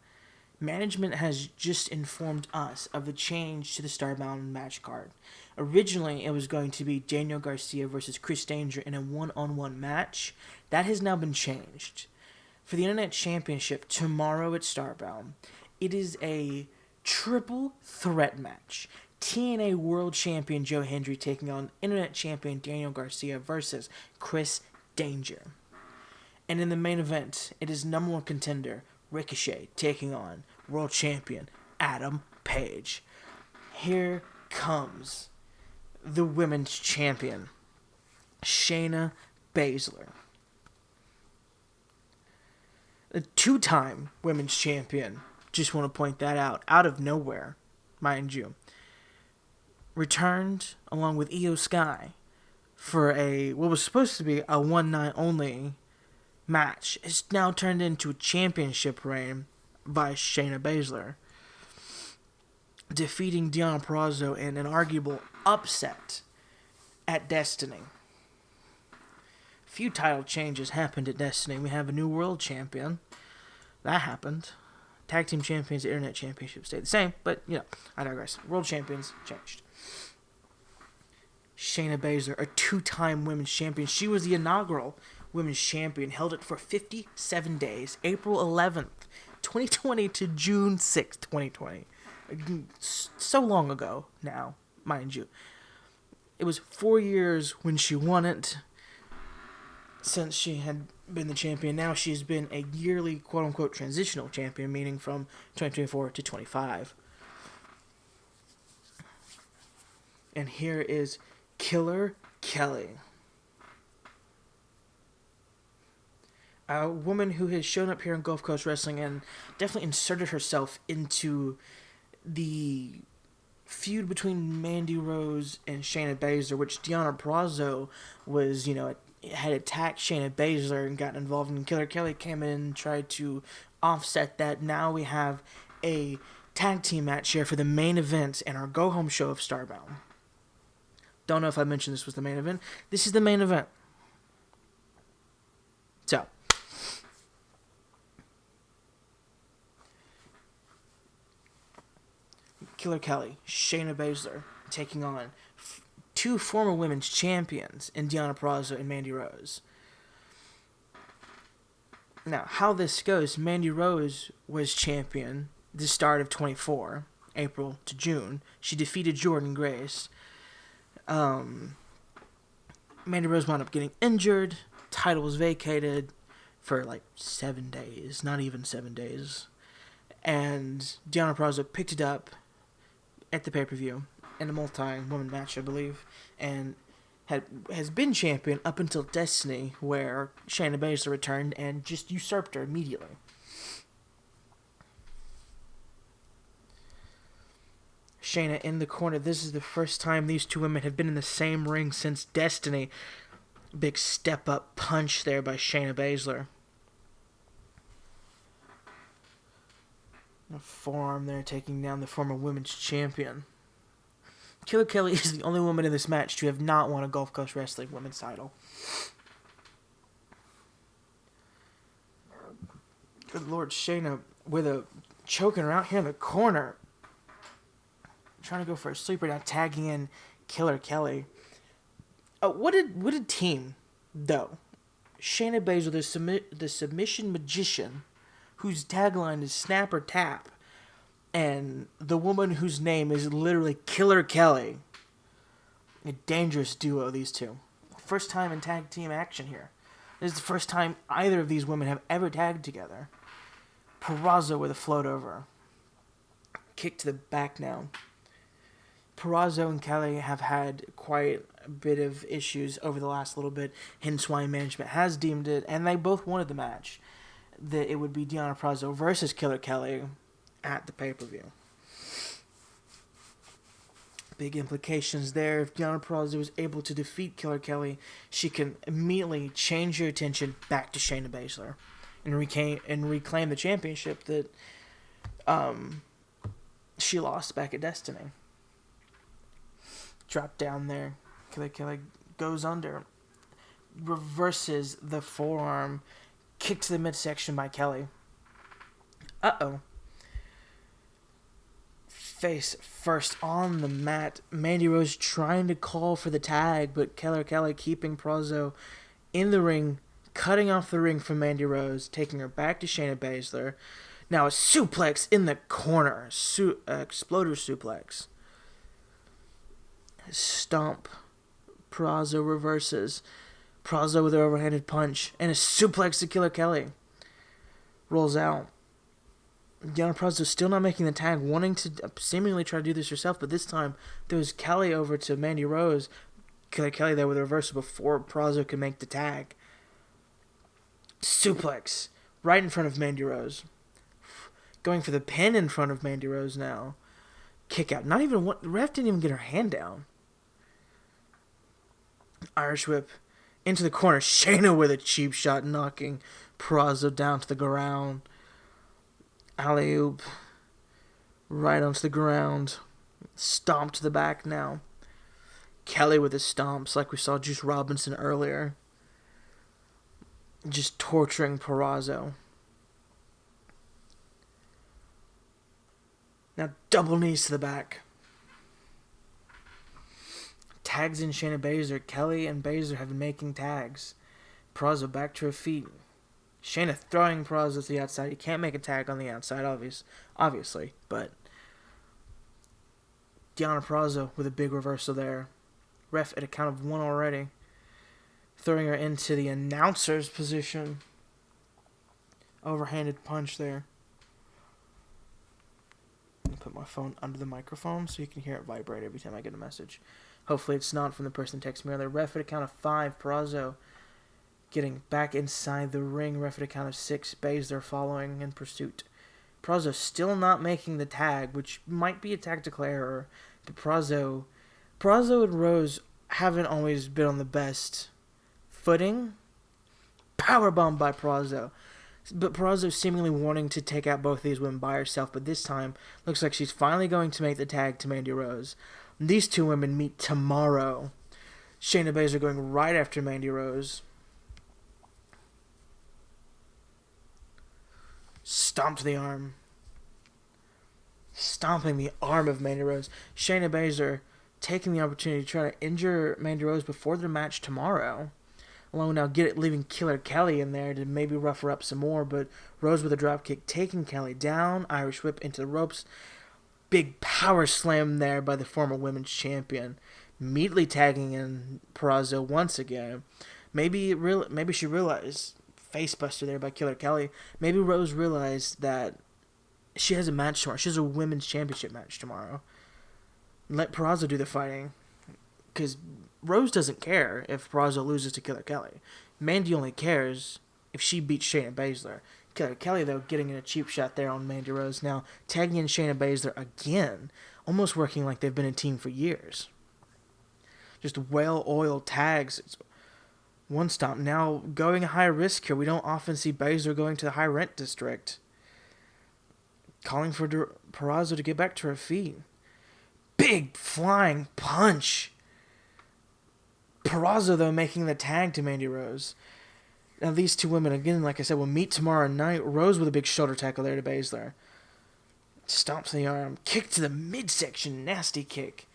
management has just informed us of the change to the Starbound match card. Originally, it was going to be Daniel Garcia versus Chris Danger in a one-on-one match. That has now been changed. For the Internet Championship tomorrow at Starbound, it is a triple threat match. TNA World Champion Joe Hendry taking on Internet Champion Daniel Garcia versus Chris Danger. And in the main event, it is number one contender Ricochet taking on World Champion Adam Page. Here comes the women's champion, Shayna Baszler. A two-time women's champion, just want to point that out of nowhere, mind you. Returned along with Io Sky for what was supposed to be a one-night only match. It's now turned into a championship reign by Shayna Baszler, defeating Deonna Purrazzo in an arguable upset at Destiny. Few title changes happened at Destiny. We have a new world champion. That happened. Tag team champions, the Internet Championship stayed the same, but, I digress. World champions changed. Shayna Baszler, a two-time women's champion. She was the inaugural women's champion, held it for 57 days, April 11th, 2020 to June 6th, 2020. So long ago now, mind you. It was 4 years when she won it, since she had been the champion. Now she's been a yearly quote-unquote transitional champion, meaning from 2024 to 25. And here is Killer Kelly, a woman who has shown up here in Gulfcoast Wrestling and definitely inserted herself into the feud between Mandy Rose and Shayna Baszler, which Deonna Purrazzo was, had attacked Shayna Baszler and got involved in. Killer Kelly came in and tried to offset that. Now we have a tag team match here for the main event and our go-home show of Starbound. Don't know if I mentioned this was the main event. This is the main event. So, Killer Kelly, Shayna Baszler, taking on two former women's champions in Deonna Purrazzo and Mandy Rose. Now, how this goes, Mandy Rose was champion the start of 24, April to June. She defeated Jordynne Grace. Mandy Rose wound up getting injured. Title was vacated for 7 days, not even 7 days. And Deonna Purrazzo picked it up at the pay-per-view in a multi-woman match, I believe, and has been champion up until Destiny, where Shayna Baszler returned and just usurped her immediately. Shayna in the corner. This is the first time these two women have been in the same ring since Destiny. Big step-up punch there by Shayna Baszler. A forearm there taking down the former women's champion. Killer Kelly is the only woman in this match to have not won a Gulfcoast Wrestling women's title. Good Lord, Shayna with a choking her out here in the corner. Trying to go for a sleeper now, tagging in Killer Kelly. What a team, though. Shayna Baszler, the submission magician, whose tagline is Snap or Tap, and the woman whose name is literally Killer Kelly. A dangerous duo, these two. First time in tag team action here. This is the first time either of these women have ever tagged together. Purrazzo with a float over. Kick to the back now. Purrazzo and Kelly have had quite a bit of issues over the last little bit, hence why management has deemed it, and they both wanted the match, that it would be Deonna Purrazzo versus Killer Kelly at the pay-per-view. Big implications there. If Deonna Purrazzo was able to defeat Killer Kelly, she can immediately change her attention back to Shayna Baszler and reclaim the championship that she lost back at Destiny. Drop down there. Killer Kelly goes under. Reverses the forearm. Kick to the midsection by Kelly. Uh-oh. Face first on the mat. Mandy Rose trying to call for the tag, but Killer Kelly keeping Purrazzo in the ring, cutting off the ring from Mandy Rose, taking her back to Shayna Baszler. Now a suplex in the corner. Exploder suplex. Stomp. Purrazzo reverses. Purrazzo with her overhanded punch. And a suplex to Killer Kelly. Rolls out. Deonna Purrazzo still not making the tag, wanting to seemingly try to do this herself, but this time throws Kelly over to Mandy Rose. Killer Kelly there with a reversal before Purrazzo can make the tag. Suplex right in front of Mandy Rose. Going for the pin in front of Mandy Rose now. Kick out. Not even the ref didn't even get her hand down. Irish whip into the corner. Shayna with a cheap shot, knocking Purrazzo down to the ground. Alley-oop. Right onto the ground. Stomp to the back now. Kelly with his stomps like we saw Juice Robinson earlier. Just torturing Purrazzo. Now double knees to the back. Tags in Shayna Baszler. Kelly and Baszler have been making tags. Purrazzo back to her feet. Shayna throwing Purrazzo to the outside. You can't make a tag on the outside, obviously. But Deonna Purrazzo with a big reversal there. Ref at a count of 1 already. Throwing her into the announcer's position. Overhanded punch there. I'm going to put my phone under the microphone so you can hear it vibrate every time I get a message. Hopefully it's not from the person texting me earlier. Ref at a count of 5. Purrazzo getting back inside the ring. Ref at a count of 6. Baszler following in pursuit. Purrazzo still not making the tag, which might be a tactical error. But Purrazzo and Rose haven't always been on the best footing. Powerbomb by Purrazzo. But Purrazzo seemingly wanting to take out both of these women by herself, but this time looks like she's finally going to make the tag to Mandy Rose. These two women meet tomorrow. Shayna Baszler going right after Mandy Rose. Stomp to the arm. Stomping the arm of Mandy Rose. Shayna Baszler taking the opportunity to try to injure Mandy Rose before their match tomorrow. Along now leaving Killer Kelly in there to maybe rough her up some more, but Rose with a dropkick taking Kelly down. Irish whip into the ropes. Big power slam there by the former women's champion. Immediately tagging in Purrazzo once again. Maybe she realized, facebuster there by Killer Kelly. Maybe Rose realized that she has a match tomorrow. She has a women's championship match tomorrow. Let Purrazzo do the fighting. Because Rose doesn't care if Purrazzo loses to Killer Kelly. Mandy only cares if she beats Shayna Baszler. Killer Kelly, though, getting in a cheap shot there on Mandy Rose. Now tagging in Shayna Baszler again. Almost working like they've been a team for years. Just well-oiled tags. It's one stop. Now going high risk here. We don't often see Baszler going to the high rent district. Calling for Purrazzo to get back to her feet. Big flying punch. Purrazzo, though, making the tag to Mandy Rose. Now, these two women, again, like I said, will meet tomorrow night. Rose with a big shoulder tackle there to Baszler. Stomps the arm. Kick to the midsection. Nasty kick.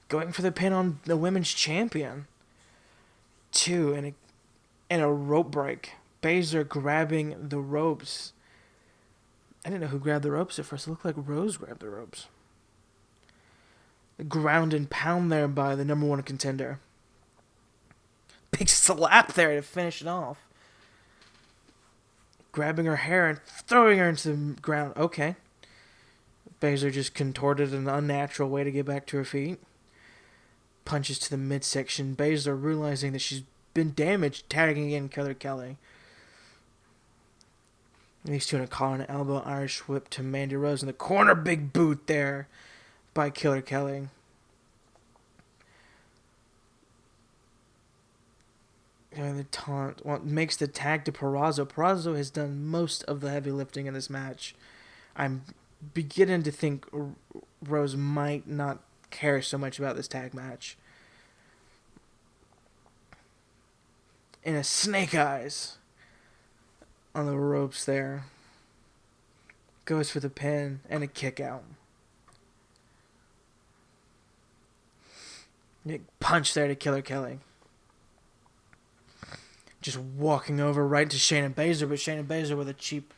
Going for the pin on the women's champion. 2, and a rope break. Baszler grabbing the ropes. I didn't know who grabbed the ropes at first. It looked like Rose grabbed the ropes. The ground and pound there by the number 1 contender. Big slap there to finish it off. Grabbing her hair and throwing her into the ground. Okay. Baszler just contorted an unnatural way to get back to her feet. Punches to the midsection. Baszler realizing that she's been damaged, tagging in Killer Kelly. These two in a collar and elbow. Irish whip to Mandy Rose in the corner. Big boot there by Killer Kelly. The taunt makes the tag to Purrazzo. Purrazzo has done most of the heavy lifting in this match. I'm beginning to think Rose might not care so much about this tag match. In a snake eyes on the ropes there. Goes for the pin and a kick out. Punch there to Killer Kelly. Just walking over right to Shayna Baszler, but Shayna Baszler with a cheap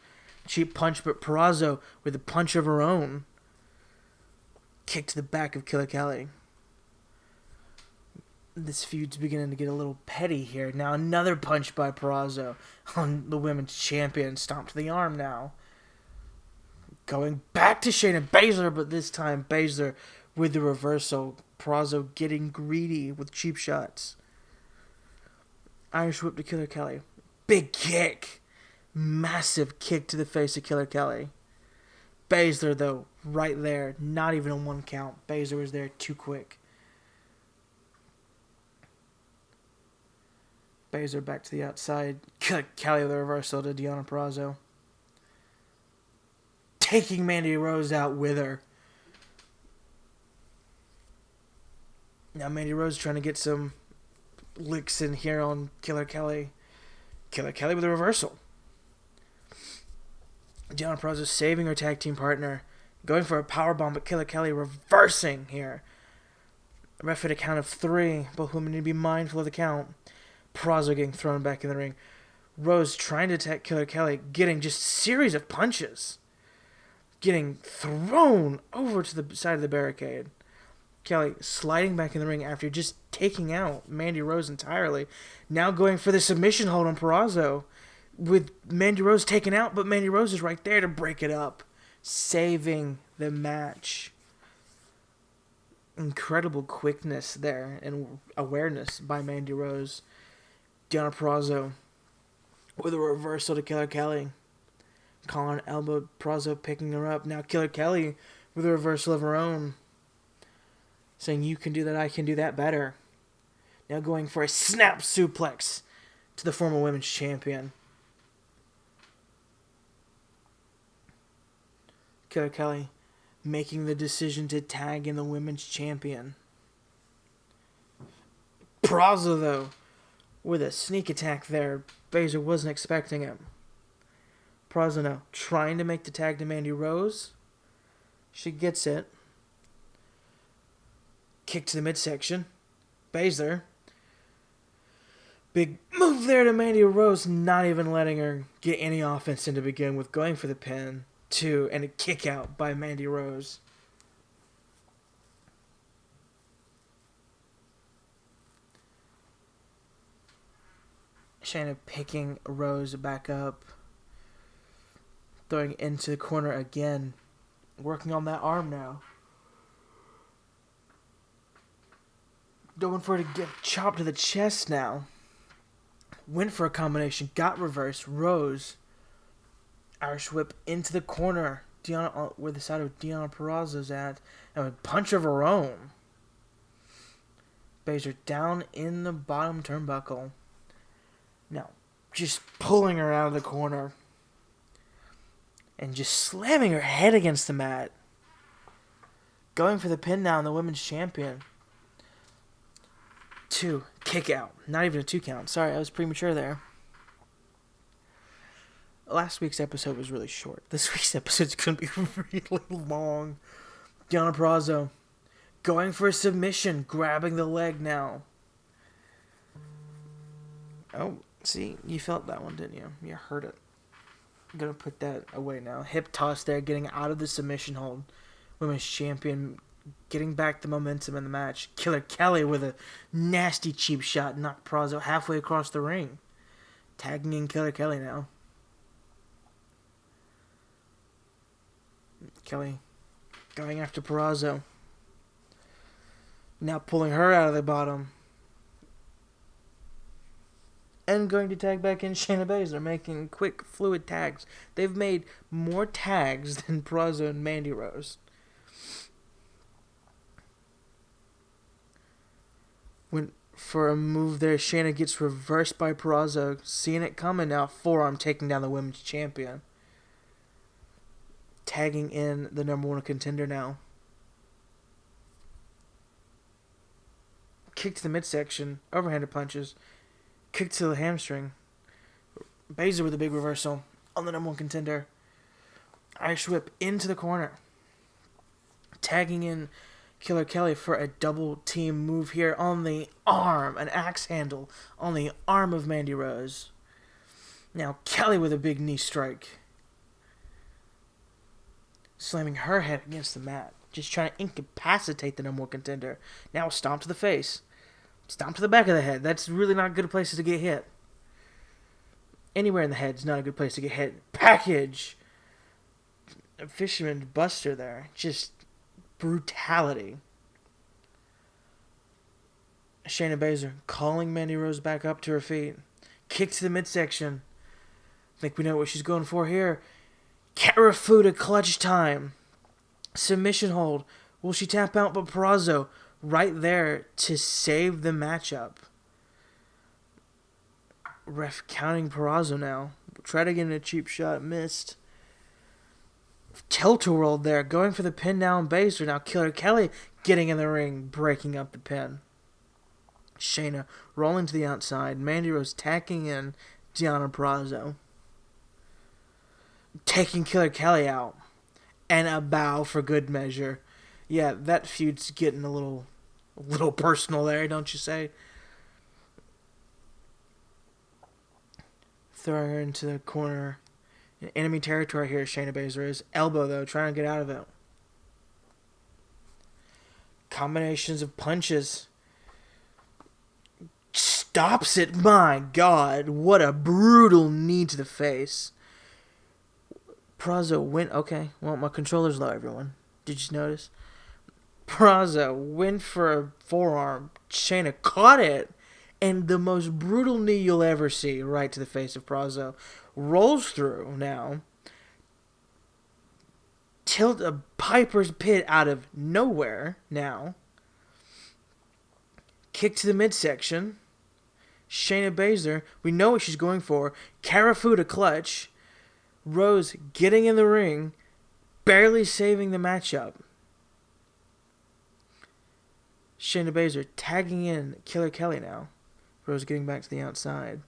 punch, but Purrazzo with a punch of her own. Kick to the back of Killer Kelly. This feud's beginning to get a little petty here. Now another punch by Purrazzo on the women's champion. Stomp to the arm now. Going back to Shayna Baszler, but this time Baszler with the reversal. Purrazzo getting greedy with cheap shots. Irish whip to Killer Kelly. Big kick. Massive kick to the face of Killer Kelly. Baszler, though, right there. Not even a 1 count. Baszler was there too quick. Baszler back to the outside. Killer Kelly with a reversal to Deonna Purrazzo. Taking Mandy Rose out with her. Now Mandy Rose trying to get some licks in here on Killer Kelly. Killer Kelly with a reversal. Deonna Purrazzo saving her tag team partner. Going for a powerbomb, but Killer Kelly reversing here. A ref at a count of 3. Both women need to be mindful of the count. Purrazzo getting thrown back in the ring. Rose trying to attack Killer Kelly. Getting just a series of punches. Getting thrown over to the side of the barricade. Kelly sliding back in the ring after just taking out Mandy Rose entirely. Now going for the submission hold on Purrazzo. With Mandy Rose taken out, but Mandy Rose is right there to break it up. Saving the match. Incredible quickness there and awareness by Mandy Rose. Deonna Purrazzo with a reversal to Killer Kelly. Collar elbow, Purrazzo picking her up. Now Killer Kelly with a reversal of her own. Saying, you can do that, I can do that better. Now going for a snap suplex to the former women's champion. Killer Kelly making the decision to tag in the women's champion. Purrazzo, though, with a sneak attack there. Baszler wasn't expecting him. Purrazzo now trying to make the tag to Mandy Rose. She gets it. Kick to the midsection. Baszler. Big move there to Mandy Rose, not even letting her get any offense in to begin with, going for the pin. 2, and a kick out by Mandy Rose. Shayna picking Rose back up. Throwing into the corner again. Working on that arm now. Going for it to get chopped to the chest now. Went for a combination. Got reversed. Rose. Irish whip into the corner. Deonna, where the side of Deonna Purrazzo's at. And a punch of her own. Baszler down in the bottom turnbuckle. Now, just pulling her out of the corner. And just slamming her head against the mat. Going for the pin now on the women's champion. 2. Kick out. Not even a 2 count. Sorry, I was premature there. Last week's episode was really short. This week's episode is going to be really long. Deonna Purrazzo going for a submission. Grabbing the leg now. Oh, see? You felt that one, didn't you? You heard it. I'm going to put that away now. Hip toss there. Getting out of the submission hold. Women's champion getting back the momentum in the match. Killer Kelly with a nasty cheap shot. Knocked Purrazzo halfway across the ring. Tagging in Killer Kelly now. Kelly going after Purrazzo. Now pulling her out of the bottom. And going to tag back in Shayna Baszler, making quick, fluid tags. They've made more tags than Purrazzo and Mandy Rose. When for a move there. Shayna gets reversed by Peraza. Seeing it coming now, forearm taking down the women's champion. Tagging in the number one contender now. Kick to the midsection. Overhanded punches. Kick to the hamstring. Baszler with a big reversal on the number one contender. Irish whip into the corner. Tagging in Killer Kelly for a double team move here on the arm. An axe handle on the arm of Mandy Rose. Now Kelly with a big knee strike. Slamming her head against the mat. Just trying to incapacitate the number one contender. Now a stomp to the face. Stomp to the back of the head. That's really not good places to get hit. Anywhere in the head is not a good place to get hit. Package. A fisherman's buster there. Just brutality. Shayna Baszler calling Mandy Rose back up to her feet. Kick to the midsection. I think we know what she's going for here. Karafuda clutch time. Submission hold. Will she tap out? But Peraza right there to save the matchup. Ref counting Peraza now. Try to get in a cheap shot. Missed. Tilt-a-whirl there. Going for the pin down Baszler. Now Killer Kelly getting in the ring. Breaking up the pin. Shayna rolling to the outside. Mandy Rose tacking in Deonna Purrazzo. Taking Killer Kelly out. And a bow for good measure. Yeah, that feud's getting a little personal there, don't you say? Throw her into the corner. In enemy territory here, Shayna Baszler is. Elbow, though, trying to get out of it. Combinations of punches. Stops it. My God, what a brutal knee to the face. Peraza went... Okay, well, my controller's low, everyone. Did you notice? Peraza went for a forearm. Shayna caught it. And the most brutal knee you'll ever see right to the face of Peraza. Rolls through now. Tilt a Piper's Pit out of nowhere now. Kick to the midsection. Shayna Baszler, we know what she's going for. Karafuda clutch. Rose getting in the ring. Barely saving the matchup. Shayna Baszler tagging in Killer Kelly now. Rose getting back to the outside.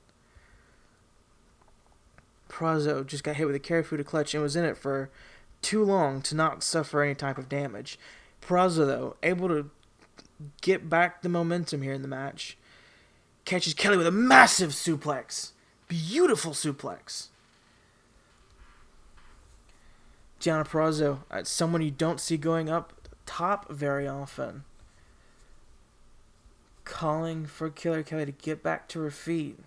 Peraza just got hit with a Karafuda clutch and was in it for too long to not suffer any type of damage. Peraza, though, able to get back the momentum here in the match. Catches Kelly with a massive suplex. Beautiful suplex. Deonna Purrazzo, someone you don't see going up top very often. Calling for Killer Kelly to get back to her feet.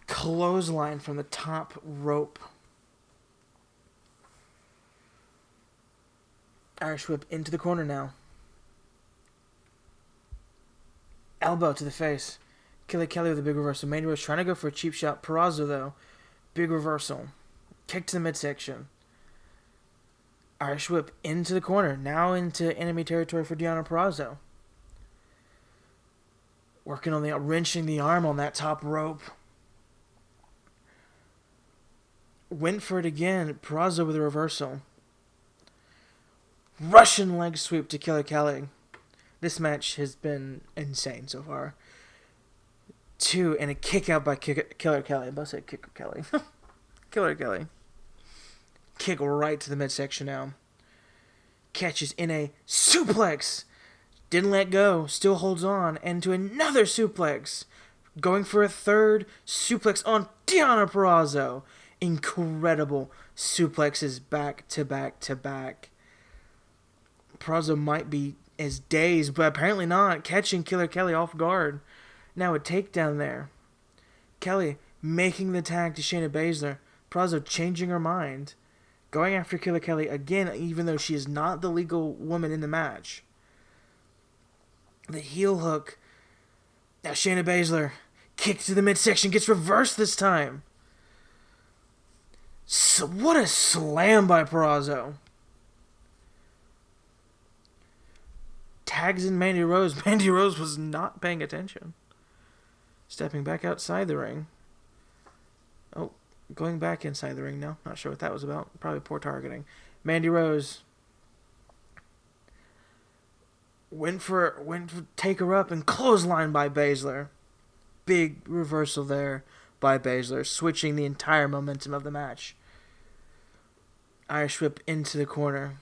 Clothesline from the top rope. Irish whip into the corner now. Elbow to the face. Killer Kelly with a big reversal. Mandy Rose trying to go for a cheap shot. Peraza, though. Big reversal. Kick to the midsection. Irish whip into the corner. Now into enemy territory for Deonna Purrazzo. Working on wrenching the arm on that top rope. Went for it again. Peraza with a reversal. Russian leg sweep to Killer Kelly. This match has been insane so far. 2 and a kick out by Killer Kelly. I about to say Kicker Kelly. Killer Kelly. Kick right to the midsection now. Catches in a suplex. Didn't let go. Still holds on. And to another suplex. Going for a third suplex on Deonna Purrazzo. Incredible suplexes back to back to back. Purrazzo might be as dazed, but apparently not. Catching Killer Kelly off guard. Now a takedown there. Kelly making the tag to Shayna Baszler. Purrazzo changing her mind. Going after Killer Kelly again, even though she is not the legal woman in the match. The heel hook. Now Shayna Baszler. Kick to the midsection. Gets reversed this time. So what a slam by Purrazzo. tags in Mandy Rose. Mandy Rose was not paying attention. Stepping back outside the ring. Oh, going back inside the ring now. Not sure what that was about. Probably poor targeting. Mandy Rose went to take her up and clothesline by Baszler. Big reversal there by Baszler, switching the entire momentum of the match. Irish whip into the corner.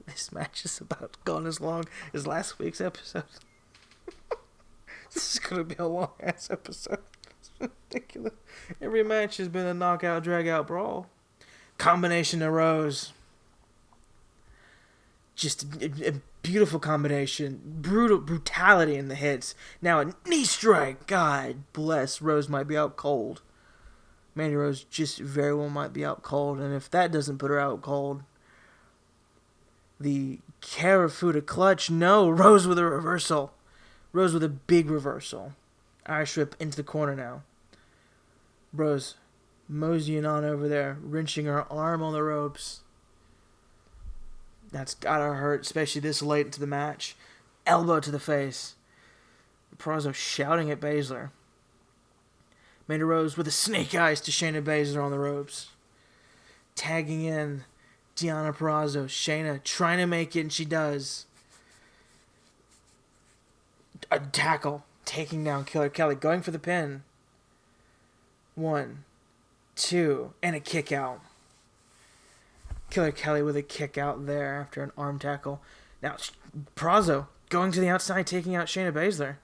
This match is about gone as long as last week's episode. This is going to be a long-ass episode. It's ridiculous. Every match has been a knockout, drag-out brawl. Combination arose. Just a beautiful combination. Brutality in the hits. Now a knee strike. God bless. Rose might be out cold. Mandy Rose just very well might be out cold. And if that doesn't put her out cold, the Karafuda clutch. No, Rose with a reversal. Rose with a big reversal. Irish whip into the corner now. Rose moseying on over there, wrenching her arm on the ropes. That's gotta hurt, especially this late into the match. Elbow to the face. Prazzo shouting at Baszler. Mandy Rose with a snake eyes to Shayna Baszler on the ropes. Tagging in Deonna Purrazzo. Shayna trying to make it, and she does. A tackle. Taking down Killer Kelly. Going for the pin. 1, 2, and a kick out. Killer Kelly with a kick out there after an arm tackle. Now, Purrazzo going to the outside, taking out Shayna Baszler.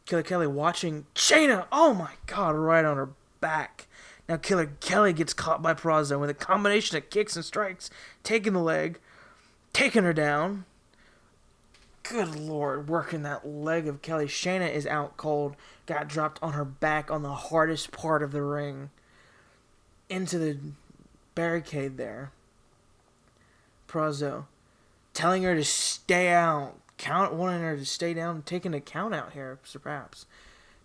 Killer Kelly watching Shayna. Oh my God, right on her back. Now Killer Kelly gets caught by Purrazzo with a combination of kicks and strikes, taking the leg, taking her down. Good Lord, working that leg of Kelly. Shayna is out cold. Got dropped on her back on the hardest part of the ring. Into the barricade there. Purrazzo telling her to stay out. Wanting her to stay down, taking a count out here, perhaps.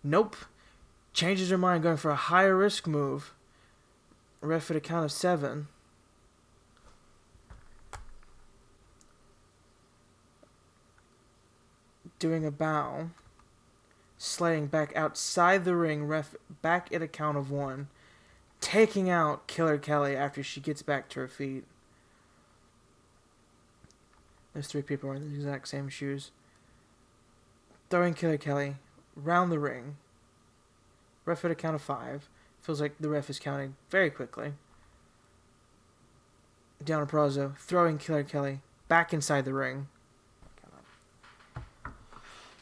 Nope. Changes her mind, going for a higher risk move. Ref at a count of 7. Doing a bow. Sliding back outside the ring, ref back at a count of 1. Taking out Killer Kelly after she gets back to her feet. Those 3 people are in the exact same shoes. Throwing Killer Kelly round the ring. Ref at a count of 5. Feels like the ref is counting very quickly. Deonna Purrazzo throwing Killer Kelly back inside the ring.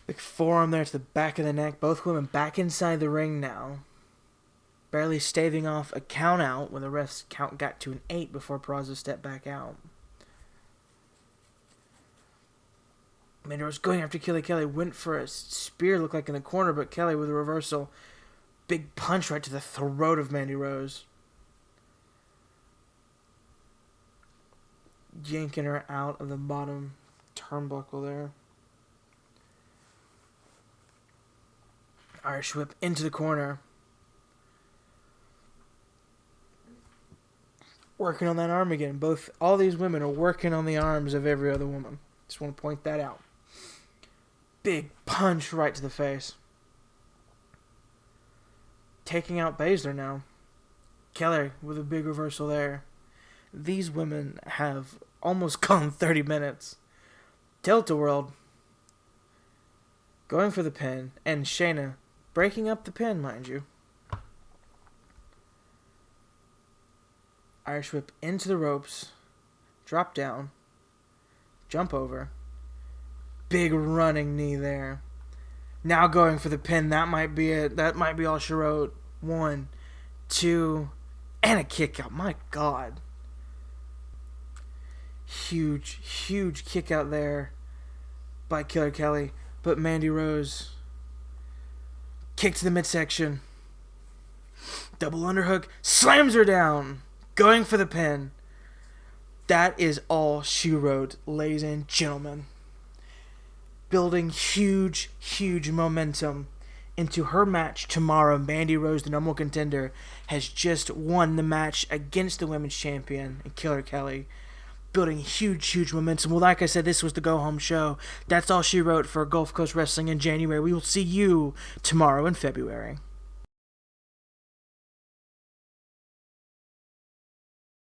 Big forearm there to the back of the neck. Both women back inside the ring now. Barely staving off a count out when the ref's count got to an 8 before Purrazzo stepped back out. Mandy Rose going after Killer Kelly. Went for a spear, looked like in the corner, but Kelly with a reversal. Big punch right to the throat of Mandy Rose. Yanking her out of the bottom turnbuckle there. Irish whip into the corner. Working on that arm again. All these women are working on the arms of every other woman. Just want to point that out. Big punch right to the face. Taking out Baszler now. Kelly with a big reversal there. These women have almost gone 30 minutes. Tilt-a-World going for the pin, and Shayna breaking up the pin, mind you. Irish whip into the ropes. Drop down. Jump over. Big running knee there. Now going for the pin. That might be it. That might be all she wrote. 1, 2, and a kick out. My God. Huge, huge kick out there by Killer Kelly. But Mandy Rose. Kick to the midsection. Double underhook. Slams her down. Going for the pin. That is all she wrote, ladies and gentlemen. Building huge, huge momentum into her match tomorrow. Mandy Rose, the number 1 contender, has just won the match against the women's champion, Killer Kelly. building huge momentum. Well, like I said, this was the go-home show. That's all she wrote for Gulf Coast Wrestling in January. We will see you tomorrow in February.